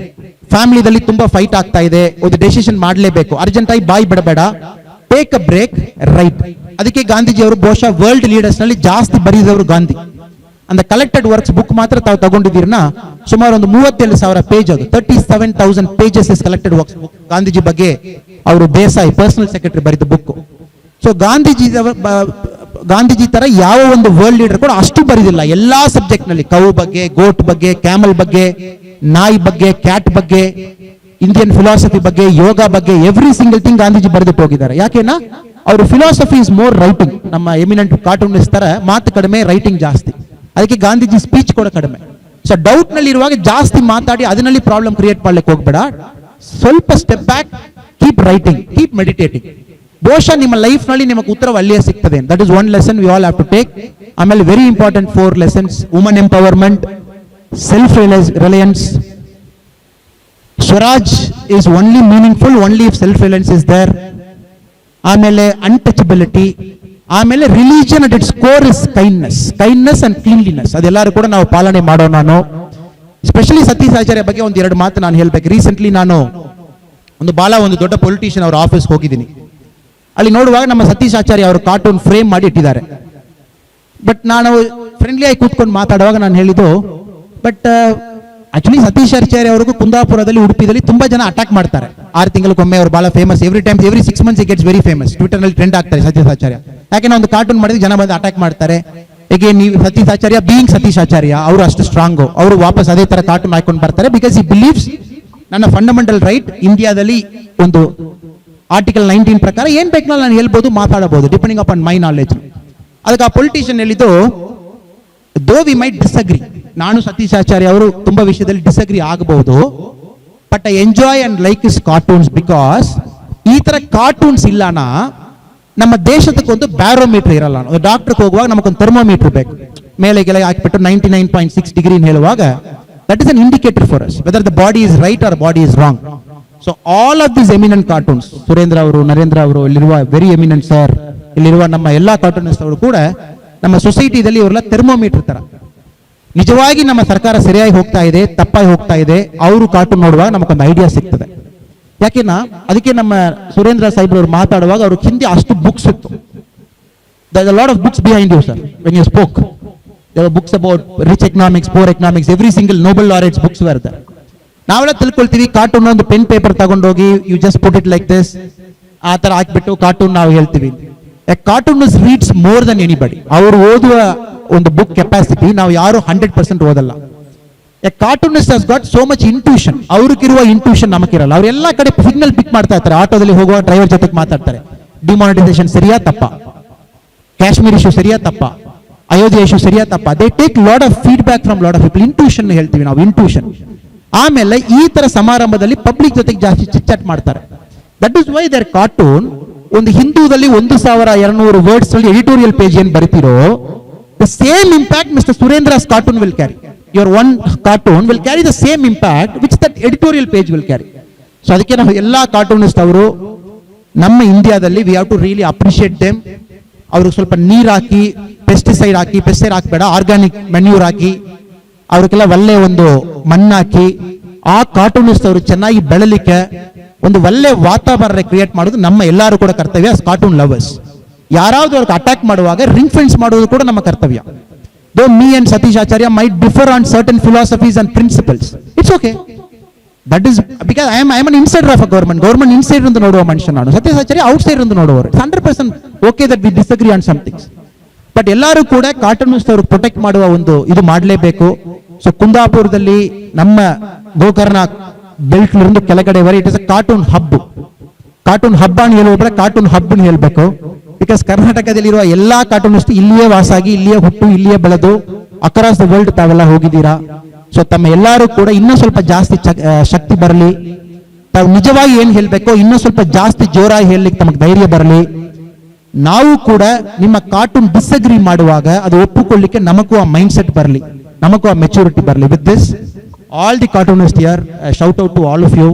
ಫ್ಯಾಮಿಲಿದಲ್ಲಿ ತುಂಬಾ ಫೈಟ್ ಆಗ್ತಾ ಇದೆ, ಒಂದು ಡೆಸಿಷನ್ ಮಾಡಲೇಬೇಕು, ಅರ್ಜೆಂಟ್ ಆಗಿ ಬಾಯ್ ಬಿಡಬೇಡ, ಟೇಕ್ ಅ ಬ್ರೇಕ್, ರೈಟ್. ಅದಕ್ಕೆ ಗಾಂಧೀಜಿ ಅವರು ಬಹುಶಃ ವರ್ಲ್ಡ್ ಲೀಡರ್ಸ್ ನಲ್ಲಿ ಜಾಸ್ತಿ ಬರೆದವರು ಗಾಂಧಿ. ಅಂದ ಕಲೆಕ್ಟೆಡ್ ವರ್ಕ್ಸ್ ಬುಕ್ ಮಾತ್ರ ತಾವು ತಗೊಂಡಿದ್ದೀರನ್ನ, ಸುಮಾರು ಒಂದು 37,000 ಪೇಜ್, ಅದು 37,000 pages is collected works book. Gandhiji ಬಗ್ಗೆ ಅವರು ದೇಸಾಯಿ ಪರ್ಸನಲ್ ಸೆಕ್ರೆಟರಿ ಬರೆದ ಬುಕ್. ಸೊ ಗಾಂಧೀಜಿ ತರ ಯಾವ ಒಂದು ವರ್ಲ್ಡ್ ಲೀಡರ್ ಕೂಡ ಅಷ್ಟು ಬರೆದಿಲ್ಲ ಎಲ್ಲಾ ಸಬ್ಜೆಕ್ಟ್ ನಲ್ಲಿ. ಕೌ ಬಗ್ಗೆ, ಗೋಟ್ ಬಗ್ಗೆ, ಕ್ಯಾಮಲ್ ಬಗ್ಗೆ, ನಾಯಿ ಬಗ್ಗೆ, ಕ್ಯಾಟ್ ಬಗ್ಗೆ, ಇಂಡಿಯನ್ ಫಿಲಾಸಫಿ ಬಗ್ಗೆ, ಯೋಗ ಬಗ್ಗೆ, ಎವ್ರಿ ಸಿಂಗಲ್ ಥಿಂಗ್ ಗಾಂಧೀಜಿ ಬರೆದಿಟ್ಟು ಹೋಗಿದ್ದಾರೆ. ಯಾಕೆನಾ ಅವ್ರ ಫಿಲಾಸಫಿ ಇಸ್ ಮೋರ್ ರೈಟಿಂಗ್. ನಮ್ಮ ಎಮಿನೆಂಟ್ ಕಾರ್ಟೂನಿಸ್ಟ್ ತರ ಮಾತು ಕಡಿಮೆ, ರೈಟಿಂಗ್ ಜಾಸ್ತಿ. ಅದಕ್ಕೆ ಗಾಂಧೀಜಿ ಸ್ಪೀಚ್ ಕೂಡ ಕಡಿಮೆ. ಸೊ ಡೌಟ್ ನಲ್ಲಿ ಇರುವಾಗ ಜಾಸ್ತಿ ಮಾತಾಡಿ ಅದರಲ್ಲಿ ಪ್ರಾಬ್ಲಮ್ ಕ್ರಿಯೇಟ್ ಮಾಡ್ಲಿಕ್ಕೆ ಹೋಗ್ಬೇಡ. ಸ್ವಲ್ಪ step back, keep writing, keep meditating. ಬಹುಶಃ ನಿಮ್ಮ ಲೈಫ್ ನಲ್ಲಿ ನಿಮಗೆ ಉತ್ತರ ಅಲ್ಲಿಯೇ ಸಿಗ್ತದೆ. That is 1 lesson we all have to take. ಆಮೇಲೆ very important 4 lessons: woman empowerment, self reliance, Swaraj is only meaningful only if self reliance is there. ಆಮೇಲೆ untouchability, ಆಮೇಲೆ religion at its core is kindness and cleanliness. ಅದೆಲ್ಲರೂ ಕೂಡ ನಾವು ಪಾಲನೆ ಮಾಡೋಣ. ನಾನು specially Satish ಆಚಾರ್ಯ ಬಗ್ಗೆ ಒಂದು ಎರಡು ಮಾತು ನಾನು ಹೇಳ್ಬೇಕು. ರೀಸೆಂಟ್ಲಿ ನಾನು ಒಂದು ದೊಡ್ಡ ಪೊಲಿಟಿಷಿಯನ್ ಅವರ ಆಫೀಸ್ ಹೋಗಿದ್ದೀನಿ. ಅಲ್ಲಿ ನೋಡುವಾಗ ನಮ್ಮ ಸತೀಶ್ ಆಚಾರ್ಯ ಅವರು ಕಾರ್ಟೂನ್ ಫ್ರೇಮ್ ಮಾಡಿ ಇಟ್ಟಿದ್ದಾರೆ. ಬಟ್ ನಾನು ಫ್ರೆಂಡ್ಲಿ ಆಗಿ ಕೂತ್ಕೊಂಡು ಮಾತಾಡುವಾಗ ನಾನು ಹೇಳಿದ್ದು, ಬಟ್ ಆಕ್ಚುಲಿ ಸತೀಶ್ ಆಚಾರ್ಯ ಅವ್ರಿಗೂ ಕುಂದಾಪುರದಲ್ಲಿ, ಉಡುಪಿದಲ್ಲಿ ತುಂಬಾ ಜನ ಅಟ್ಯಾಕ್ ಮಾಡ್ತಾರೆ. 6 ತಿಂಗಳಿಗೊಮ್ಮೆ ಅವರು ಬಹಳ famous. Every 6 months gets very famous. Twitter ನಲ್ಲಿ ಟ್ರೆಂಡ್ ಆಗ್ತಾರೆ ಸತೀಶ್ ಆಚಾರ್ಯ. ಯಾಕೆ ಒಂದು ಕಾರ್ಟೂನ್ ಮಾಡಿದ್ರೆ ಜನ ಬಂದು ಅಟ್ಯಾಕ್ ಮಾಡ್ತಾರೆ. ಹೇಗೆ ನೀವು ಸತೀಶ್ ಆಚಾರ್ಯ ಬೀಯಿಂಗ್ ಸತೀಶ್ ಆಚಾರ್ಯ ಅವರು ಅಷ್ಟು ಸ್ಟ್ರಾಂಗ್, ಅವರು ವಾಪಸ್ ಅದೇ ತರ ಕಾರ್ಟೂನ್ ಹಾಕೊಂಡು ಬರ್ತಾರೆ. ಬಿಕಾಸ್ ಈ ಬಿಲೀವ್ಸ್ ನನ್ನ ಫಂಡಮೆಂಟಲ್ ರೈಟ್ ಇಂಡಿಯಾದಲ್ಲಿ ಒಂದು ಆರ್ಟಿಕಲ್ 19 ಪ್ರಕಾರ ಏನ್ ಬೇಕಲ್ಲ ನಾನು ಹೇಳ್ಬೋದು, ಮಾತಾಡಬಹುದು ಡಿಪೆಂಡಿಂಗ್ ಅಪಾನ್ ಮೈ ನಾಲೆಜ್. ಅದಕ್ಕೆ ಆ ಪೊಲಿಟಿಷಿಯನ್ ಹೇಳಿದ್ದು, ದೋ ವಿ ಮೈಟ್ ಡಿಸ್ಅಗ್ರಿ, ನಾನು ಸತೀಶ್ ಆಚಾರ್ಯ ಅವರು ತುಂಬಾ ವಿಷಯದಲ್ಲಿ ಡಿಸ್ಅಗ್ರಿ ಆಗಬಹುದು, but I enjoy and like is cartoons because ಈ ತರ ಕಾರ್ಟೂನ್ಸ್ ಇಲ್ಲನಾ ನಮ್ಮ ದೇಶದಕ್ಕೊಂದು ಬ್ಯಾರೋಮೀಟರ್ ಇರಲ್ಲ. ಡಾಕ್ಟರ್ಗೆ ಹೋಗುವಾಗ ನಮಗೊಂದು ಥರ್ಮೋಮೀಟರ್ ಬೇಕು, ಮೇಲೆ ಕೆಳಗೆ ಹಾಕಿಬಿಟ್ಟು 99.6 ಡಿಗ್ರಿ ಹೇಳುವಾಗ that is an indicator for us whether the body is right or body is wrong. So all of this eminent cartoons, Surendra ಅವರು, ನರೇಂದ್ರ ಅವರು, ಇಲ್ಲಿರುವ ವೆರಿ ಎಮಿನೆಂಟ್ ಸರ್, ಇಲ್ಲಿರುವ ನಮ್ಮ ಎಲ್ಲಾ ಕಾರ್ಟೂನಿಸ್ಟ್ ಅವರು ಕೂಡ ನಮ್ಮ ಸೊಸೈಟಿದಲ್ಲಿ ಇವರೆಲ್ಲ ಥರ್ಮೋಮೀಟರ್ ತರ. ನಿಜವಾಗಿ ನಮ್ಮ ಸರ್ಕಾರ ಸರಿಯಾಗಿ ಹೋಗ್ತಾ ಇದೆ, ತಪ್ಪಾಗಿ ಹೋಗ್ತಾ ಇದೆ, ಅವರು ಕಾರ್ಟೂನ್ ನೋಡುವಾಗ ನಮಗೊಂದು ಐಡಿಯಾ ಸಿಗ್ತದೆ. ಯಾಕೆನಾ ಅದಕ್ಕೆ ನಮ್ಮ ಸುರೇಂದ್ರ ಸಾಹೇಬ್ರವ್ರು ಮಾತಾಡುವಾಗ ಅವ್ರ ಹಿಂದೆ ಅಷ್ಟು ಬುಕ್ಸ್ ಇತ್ತು. There's a lot of books behind you, sir. When you spoke, there were books about rich economics, poor economics, every single Nobel laureates books were there. ನಾವೆಲ್ಲ ತಿಳ್ಕೊಳ್ತೀವಿ ಕಾರ್ಟೂನ್ ಒಂದು ಪೆನ್ ಪೇಪರ್ ತಗೊಂಡೋಗಿ you just put it like this, ಆ ತರ ಹಾಕ್ಬಿಟ್ಟು cartoon ನಾವು ಹೇಳ್ತೀವಿ. Cartoon reads more than anybody. ಅವರು ಓದುವ ಒಂದು ಬುಕ್ ಕೆಪಾಸಿಟಿ ನಾವು ಯಾರು 100% ಓದಲ್ಲ. A cartoonist has got so much intuition. ಅವ್ರಿಗಿರುವ ಇಂಟ್ಯೂಷನ್ ನಮಗಿರಲ್ಲ. ಅವ್ರು ಎಲ್ಲಾ ಕಡೆ ಸಿಗ್ನಲ್ ಪಿಕ್ ಮಾಡ್ತಾ ಇರ್ತಾರೆ. ಆಟೋದಲ್ಲಿ ಹೋಗುವ ಡ್ರೈವರ್ ಜೊತೆಗೆ ಮಾತಾಡ್ತಾರೆ. ಡಿಮಾನಿಟೈಸೇಷನ್ ಸರಿಯಾ ತಪ್ಪ, ಕಾಶ್ಮೀರ್ ಇಶ್ಯೂ ಸರಿಯಾ ತಪ್ಪ, ಅಯೋಧ್ಯೆ ಇಶ್ಯೂ ಸರಿಯಾ ತಪ್ಪ. They take lot of feedback from lot of people. Intuition ಹೇಳ್ತೀವಿ ನಾವು, ಇಂಟ್ಯೂಷನ್. ಆಮೇಲೆ ಈ ತರ ಸಮಾರಂಭದಲ್ಲಿ ಪಬ್ಲಿಕ್ ಜೊತೆಗೆ ಜಾಸ್ತಿ ಚಿಟ್ಚಾಟ್ ಮಾಡ್ತಾರೆ. That is why there cartoon ಒಂದು ಹಿಂದೂದಲ್ಲಿ 1200 ವರ್ಡ್ಸ್ ಅಲ್ಲಿ ಎಡಿಟೋರಿಯಲ್ ಪೇಜ್ ಏನ್ ಬರೀತಿರೋ, the same impact mister ಸುರೇಂದ್ರಸ್ cartoon will carry. Your one cartoon will carry the same impact which that editorial page will carry. So ಅದಕ್ಕೆ ನಾವು ಎಲ್ಲಾ cartoonist ಅವರು ನಮ್ಮ ಇಂಡಿಯಾದಲ್ಲಿ we have to really appreciate them. ಅವರು ಸ್ವಲ್ಪ ನೀರು ಹಾಕಿ, ಪೆಸ್ಟಿಸೈಡ್ ಹಾಕಬೇಡ, ಆರ್ಗಾನಿಕ್ ಮೆನ್ಯೂರ್ ಹಾಕಿ, ಅವ್ರಿಗೆಲ್ಲ ಒಳ್ಳೆ ಒಂದು ಮಣ್ಣಾಕಿ, ಆ ಕಾರ್ಟೂನಿಸ್ಟ್ ಅವರು ಚೆನ್ನಾಗಿ ಬೆಳಲಿಕ್ಕೆ ಒಂದು ಒಳ್ಳೆ ವಾತಾವರಣ ಕ್ರಿಯೇಟ್ ಮಾಡೋದು ನಮ್ಮ ಎಲ್ಲರೂ ಕೂಡ ಕರ್ತವ್ಯ. ಕಾರ್ಟೂನ್ ಲವರ್ಸ್ ಯಾರಾದ್ರೂ ಅವ್ರಿಗೆ ಅಟ್ಯಾಕ್ ಮಾಡುವಾಗ ರಿಂಗ್ ಫೆನ್ಸ್ ಮಾಡೋದು ಕೂಡ ನಮ್ಮ ಕರ್ತವ್ಯ. Though me and Satish Acharya might differ on certain philosophies and principles, it's okay. That is because I am an insider of a government. Government insider ಅಂತ ನೋಡುವ ಮನುಷ್ಯ ನಾನು. Satish Acharya outsider ಅಂತ ನೋಡುವವರು. 100% okay that we disagree on some things. But ಎಲ್ಲರೂ ಕೂಡ cartoonist ಅವರು protect ಮಾಡುವ ಒಂದು ಇದು ಮಾಡಲೇಬೇಕು. ಸೊ ಕುಂದಾಪುರದಲ್ಲಿ ನಮ್ಮ ಗೋಕರ್ಣ ಬೆಲ್ಟ್ ಇருந்து ಕೆಳಗಡೆವರೆ it is a cartoon hub. Cartoon ಹಬ್ಬ ಅಂತ ಹೇಳುವೊಬ್ಬರ ಕಾರ್ಟೂನ್ ಹಬ್ ಅಂತ ಹೇಳಬೇಕು. ಬಿಕಾಸ್ ಕರ್ನಾಟಕದಲ್ಲಿರುವ ಎಲ್ಲಾ ಕಾರ್ಟೂನಿಸ್ಟ್ ಇಲ್ಲಿಯೇ ವಾಸಾಗಿ, ಇಲ್ಲಿಯೇ ಹುಟ್ಟು, ಇಲ್ಲಿಯೇ ಬೆಳೆದು ಅಕ್ರಾಸ್ ದ ವರ್ಲ್ಡ್ ತಾವೆಲ್ಲ ಹೋಗಿದ್ದೀರಾ. ಸೊ ತಮ್ಮ ಎಲ್ಲರೂ ಕೂಡ ಇನ್ನೂ ಸ್ವಲ್ಪ ಜಾಸ್ತಿ ಶಕ್ತಿ ಬರಲಿ, ತಾವು ನಿಜವಾಗಿ ಏನ್ ಹೇಳ್ಬೇಕೋ ಇನ್ನೂ ಸ್ವಲ್ಪ ಜಾಸ್ತಿ ಜೋರಾಗಿ ಹೇಳಲಿಕ್ಕೆ ತಮಗೆ ಧೈರ್ಯ ಬರಲಿ. ನಾವು ಕೂಡ ನಿಮ್ಮ ಕಾರ್ಟೂನ್ ಡಿಸ್ಅಗ್ರಿ ಮಾಡುವಾಗ ಅದು ಒಪ್ಪಿಕೊಳ್ಳಿಕ್ಕೆ ನಮಗೂ ಆ ಮೈಂಡ್ ಸೆಟ್ ಬರಲಿ, ನಮಗೂ ಆ ಮೆಚೂರಿಟಿ ಬರಲಿ. With this all the cartoonist here, shout out to all of you,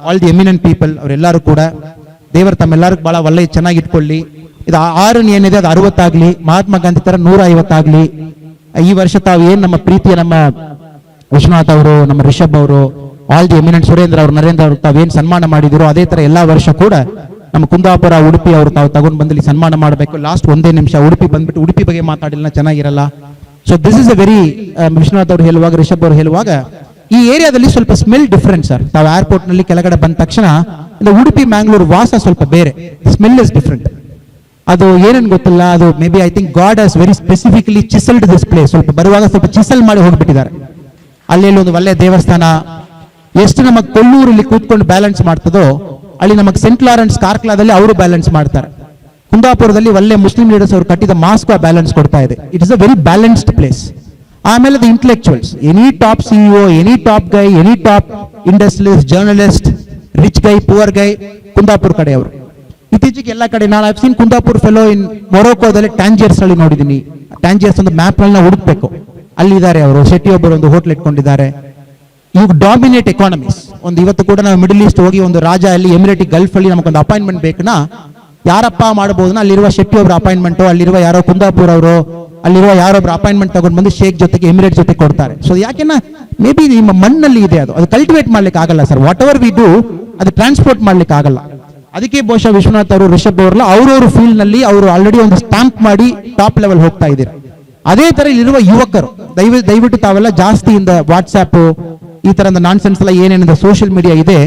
all the eminent people. ಅವರೆಲ್ಲರೂ ಕೂಡ ದೇವರು ತಮ್ಮೆಲ್ಲರಿಗೂ ಬಹಳ ಒಳ್ಳೆ ಚೆನ್ನಾಗಿ ಇಟ್ಕೊಳ್ಳಿ. ಇದು 6 ಏನಿದೆ ಅದು 60 ಆಗ್ಲಿ, ಮಹಾತ್ಮ ಗಾಂಧಿ ತರ 150 ಆಗ್ಲಿ. ಈ ವರ್ಷ ತಾವು ಏನ್ ನಮ್ಮ ಪ್ರೀತಿಯ ನಮ್ಮ ವಿಶ್ವನಾಥ್ ಅವರು, ನಮ್ಮ ರಿಷಬ್ ಅವರು, ಆಲ್ ದಿ ಎಮಿನೆಂಟ್ ಸುರೇಂದ್ರ ಅವರು, ನರೇಂದ್ರ ಅವರು ತಾವೇನ್ ಸನ್ಮಾನ ಮಾಡಿದಿರೋ ಅದೇ ತರ ಎಲ್ಲಾ ವರ್ಷ ಕೂಡ ನಮ್ಮ ಕುಂದಾಪುರ, ಉಡುಪಿ ಅವರು ತಾವು ತಗೊಂಡ್ ಬಂದಲ್ಲಿ ಸನ್ಮಾನ ಮಾಡಬೇಕು. ಲಾಸ್ಟ್ 1 ನಿಮಿಷ ಉಡುಪಿ ಬಂದ್ಬಿಟ್ಟು ಉಡುಪಿ ಬಗ್ಗೆ ಮಾತಾಡಿಲ್ಲ, ಚೆನ್ನಾಗಿರಲ್ಲ. So this is a very, Vishwanath ಅವರು ಹೇಳುವಾಗ, ರಿಷಬ್ ಅವರು ಹೇಳುವಾಗ, ಈ ಏರಿಯಾದಲ್ಲಿ ಸ್ವಲ್ಪ ಸ್ಮೆಲ್ ಡಿಫರೆಂಟ್ ಸರ್. ತಾವು ಏರ್ಪೋರ್ಟ್ ನಲ್ಲಿ ಕೆಳಗಡೆ ಬಂದ ತಕ್ಷಣ ಉಡುಪಿ ಮ್ಯಾಂಗ್ಳೂರ್ ವಾಸ ಸ್ವಲ್ಪ ಬೇರೆ, ಸ್ಮೆಲ್ ಇಸ್ ಡಿಫರೆಂಟ್. ಅದು ಏನೇನು ಗೊತ್ತಿಲ್ಲ, ಅದು may be I think God has very specifically chiselled this place. ಸ್ವಲ್ಪ ಬರುವಾಗ ಸ್ವಲ್ಪ ಚಿಸಲ್ ಮಾಡಿ ಹೋಗ್ಬಿಟ್ಟಿದ್ದಾರೆ. ಅಲ್ಲಿ ಒಂದು ಒಳ್ಳೆ ದೇವಸ್ಥಾನ, ಎಷ್ಟು ನಮಗೆ ಕೊಲ್ಲೂರಲ್ಲಿ ಕೂತ್ಕೊಂಡು ಬ್ಯಾಲೆನ್ಸ್ ಮಾಡ್ತದೋ ಅಲ್ಲಿ ನಮಗೆ ಸೆಂಟ್ ಲಾರೆನ್ಸ್ ಕಾರ್ಕ್ಲಾದಲ್ಲಿ ಅವರು ಬ್ಯಾಲೆನ್ಸ್ ಮಾಡ್ತಾರೆ. ಕುಂದಾಪುರದಲ್ಲಿ ಒಳ್ಳೆ ಮುಸ್ಲಿಂ ಲೀಡರ್ಸ್ ಅವರು ಕಟ್ಟಿದ ಮಾಸ್ಕ್ ಬ್ಯಾಲೆನ್ಸ್ ಕೊಡ್ತಾ ಇದೆ. It is a very balanced place. ಆಮೇಲೆ the intellectuals, any top CEO, any top guy, any top industrialist, journalist, rich guy, poor guy, Kundapura ಕಡೆಯವರು. ಇತ್ತೀಚೆಗೆ ಎಲ್ಲ ಕಡೆ ನಾನು ಸೀನ್ ಕುಂದಾಪುರ್ ಫೆಲೋ ಇನ್ ಮೊರೊಕೋದಲ್ಲಿ ಟ್ಯಾಂಜಿಯರ್ಸ್ ಅಲ್ಲಿ ನೋಡಿದ್ದೀನಿ. ಟ್ಯಾಂಜಿಯರ್ಸ್ ಒಂದು ಮ್ಯಾಪ್ ನಲ್ಲಿ ಹುಡುಕ್ಬೇಕು, ಅಲ್ಲಿದ್ದಾರೆ ಅವರು. ಶೆಟ್ಟಿ ಒಬ್ಬರು ಒಂದು ಹೋಟ್ಲ್ ಇಟ್ಕೊಂಡಿದ್ದಾರೆ. You dominate economies. ಒಂದು ಇವತ್ತು ಕೂಡ ನಾವು ಮಿಡಲ್ ಈಸ್ಟ್ ಹೋಗಿ ಒಂದು ರಾಜ ಅಲ್ಲಿ ಎಮಿರೇಟಿ ಗಲ್ಫ್ ಅಲ್ಲಿ ನಮಗೊಂದು ಅಪಾಯಿಂಟ್ಮೆಂಟ್ ಬೇಕನಾ ಯಾರಪ್ಪ ಮಾಡಬಹುದನ ಅಲ್ಲಿರುವ ಶೆಟ್ಟಿ ಒಬ್ರು ಅಪಾಯಿಂಟ್ಮೆಂಟ್, ಅಲ್ಲಿರುವ ಯಾರೋ ಕುಂದಾಪುರ್ ಅವರು, ಅಲ್ಲಿರುವ ಯಾರೊಬ್ರು ಅಪಾಯಿಂಟ್ಮೆಂಟ್ ತಗೊಂಡು ಬಂದು ಶೇಖ್ ಜೊತೆಗೆ ಎಮಿರೇಟ್ ಜೊತೆ ಕೊಡ್ತಾರೆ. ಸೊ ಯಾಕೆನ್ನ ಮೇ ಬಿ ನಿಮ್ಮ ಮಣ್ಣಲ್ಲಿ ಇದೆ, ಅದು ಕಲ್ಟಿವೇಟ್ ಮಾಡ್ಲಿಕ್ಕೆ ಆಗಲ್ಲ sir. What ever we do ಅದು ಟ್ರಾನ್ಸ್ಪೋರ್ಟ್ ಮಾಡ್ಲಿಕ್ಕೆ ಆಗಲ್ಲ. ಅದಕ್ಕೆ ಬಹುಶಃ ವಿಶ್ವನಾಥ್ ಅವರು, ರಿಷಬ್ ಅವರೆಲ್ಲ ಅವ್ರವ್ರ ಫೀಲ್ಡ್ ನಲ್ಲಿ ಅವರು ಆಲ್ರೆಡಿ ಒಂದು ಸ್ಟಾಂಪ್ ಮಾಡಿ ಟಾಪ್ ಲೆವೆಲ್ ಹೋಗ್ತಾ ಇದ್ದೀರಾ. ಅದೇ ತರ ಇಲ್ಲಿರುವ ಯುವಕರು ದಯವಿಟ್ಟು ತಾವೆಲ್ಲ ಜಾಸ್ತಿಯಿಂದ ವಾಟ್ಸ್ಆಪ್ ಈ ತರದ ನಾನ್ ಸೆನ್ಸ್ ಎಲ್ಲ ಏನೇನಿದೆ ಸೋಷಿಯಲ್ ಮೀಡಿಯಾ ಇದೆ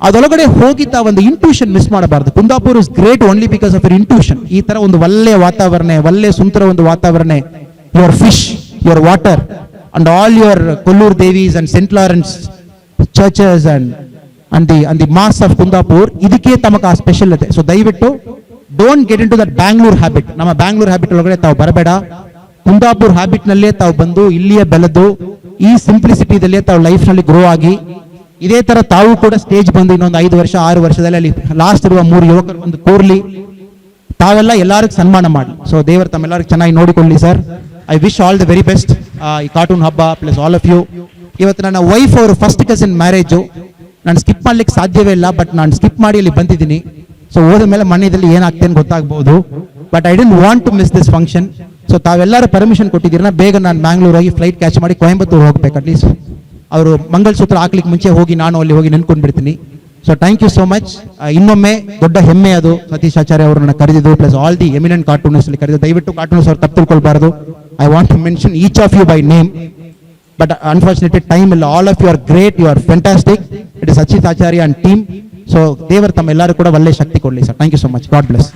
ಅದರೊಳಗಡೆ ಹೋಗಿ ತಾವೊಂದು ಇಂಟ್ಯೂಷನ್ ಮಿಸ್ ಮಾಡಬಾರ್ದು. Kundapur is great only because of your intuition. ಈ ತರ ಒಂದು ಒಳ್ಳೆಯ ವಾತಾವರಣ, ಒಳ್ಳೆ ಸುಂದರ ಒಂದು ವಾತಾವರಣ, your fish, your water and all your Kollur Devi's and saint Lawrence churches and the mass of Kundapur, ಇದಕ್ಕೆ ತಮಗ ಆ ಸ್ಪೆಷಲ್ ಇದೆ. ಸೊ ದಯವಿಟ್ಟು don't get into that Bangalore habit. ನಮ್ಮ ಬ್ಯಾಂಗ್ಳೂರ್ ಹ್ಯಾಬಿಟ್ ಒಳಗಡೆ ತಾವು ಬರಬೇಡ. ಕುಂದಾಪುರ್ ಹ್ಯಾಬಿಟ್ ನಲ್ಲೇ ತಾವು ಬಂದು ಇಲ್ಲಿಯೇ ಬೆಳೆದು ಈ ಸಿಂಪ್ಲಿಸಿಟಿದಲ್ಲೇ ತಾವು ಲೈಫ್ ನಲ್ಲಿ ಗ್ರೋ ಆಗಿ ಇದೇ ತರ ತಾವು ಕೂಡ ಸ್ಟೇಜ್ ಬಂದು ಇನ್ನೊಂದು 5 ವರ್ಷ 6 ವರ್ಷದಲ್ಲಿ ಅಲ್ಲಿ ಲಾಸ್ಟ್ ಇರುವ 3 ಯುವಕರು ಒಂದು ಕೂರ್ಲಿ, ತಾವೆಲ್ಲ ಎಲ್ಲರಿಗೂ ಸನ್ಮಾನ ಮಾಡಿ. ಸೊ ದೇವರು ತಮ್ಮೆಲ್ಲರಿಗೂ ಚೆನ್ನಾಗಿ ನೋಡಿಕೊಳ್ಳಿ sir. I wish all the very best. ಈ ಕಾರ್ಟೂನ್ ಹಬ್ಬ ಪ್ಲಸ್ ಆಲ್ ಆಫ್ ಯು. ಇವತ್ತು ನನ್ನ ವೈಫ್ ಅವರು ಫಸ್ಟ್ ಕಸಿನ್ ಮ್ಯಾರೇಜು, ನಾನು ಸ್ಕಿಪ್ ಮಾಡ್ಲಿಕ್ಕೆ ಸಾಧ್ಯವೇ ಇಲ್ಲ, ಬಟ್ ನಾನು ಸ್ಕಿಪ್ ಮಾಡಿ ಅಲ್ಲಿ ಬಂದಿದ್ದೀನಿ. ಸೊ ಹೋದ ಮೇಲೆ ಮನೆಯಲ್ಲಿ ಏನಾಗ್ತೇನೆ ಗೊತ್ತಾಗ್ಬಹುದು, but I don't want to miss this function. So ತಾವೆಲ್ಲರೂ ಪರ್ಮಿಷನ್ ಕೊಟ್ಟಿದ್ದೀರನ್ನ ಬೇಗ ನಾನು ಬ್ಯಾಂಗ್ಳೂರ್ ಹೋಗಿ ಫ್ಲೈಟ್ ಕ್ಯಾಚ್ ಮಾಡಿ ಕೊಯಂಬತ್ತೂರು ಹೋಗ್ಬೇಕು. ಅಟ್ಲೀಸ್ಟ್ ಅವರು ಮಂಗಲಸೂತ್ರ ಹಾಕ್ಲಿಕ್ಕೆ ಮುಂಚೆ ಹೋಗಿ ನಾನು ಅಲ್ಲಿ ಹೋಗಿ ನೆನ್ಕೊಂಡು ಬಿಡ್ತೀನಿ. So thank you so much. ಇನ್ನೊಮ್ಮೆ ದೊಡ್ಡ ಹೆಮ್ಮೆ ಅದು ಸತೀಶ್ ಆಚಾರ್ಯ ಅವರನ್ನ ಕರೆದಿದ್ದು, plus all the eminent cartoonist ಅಲ್ಲಿ ಕರೆದಿದ್ದು. ದಯವಿಟ್ಟು ಕಾರ್ಟೂನಿಸ್ಟ್ ಅವ್ರು ತಪ್ಪು ತಿಳ್ಕೊಳ್ಬಾರ್ದು. I want to mention each of you by name, but unfortunately time ಇಲ್ಲ. All of you are great, you are fantastic. It is Sachit Acharya and team. So ದೇವರು ತಮ್ಮ ಎಲ್ಲರೂ ಕೂಡ ಒಳ್ಳೆ ಶಕ್ತಿ ಕೊಡಲಿ sir. Thank you so much. God bless.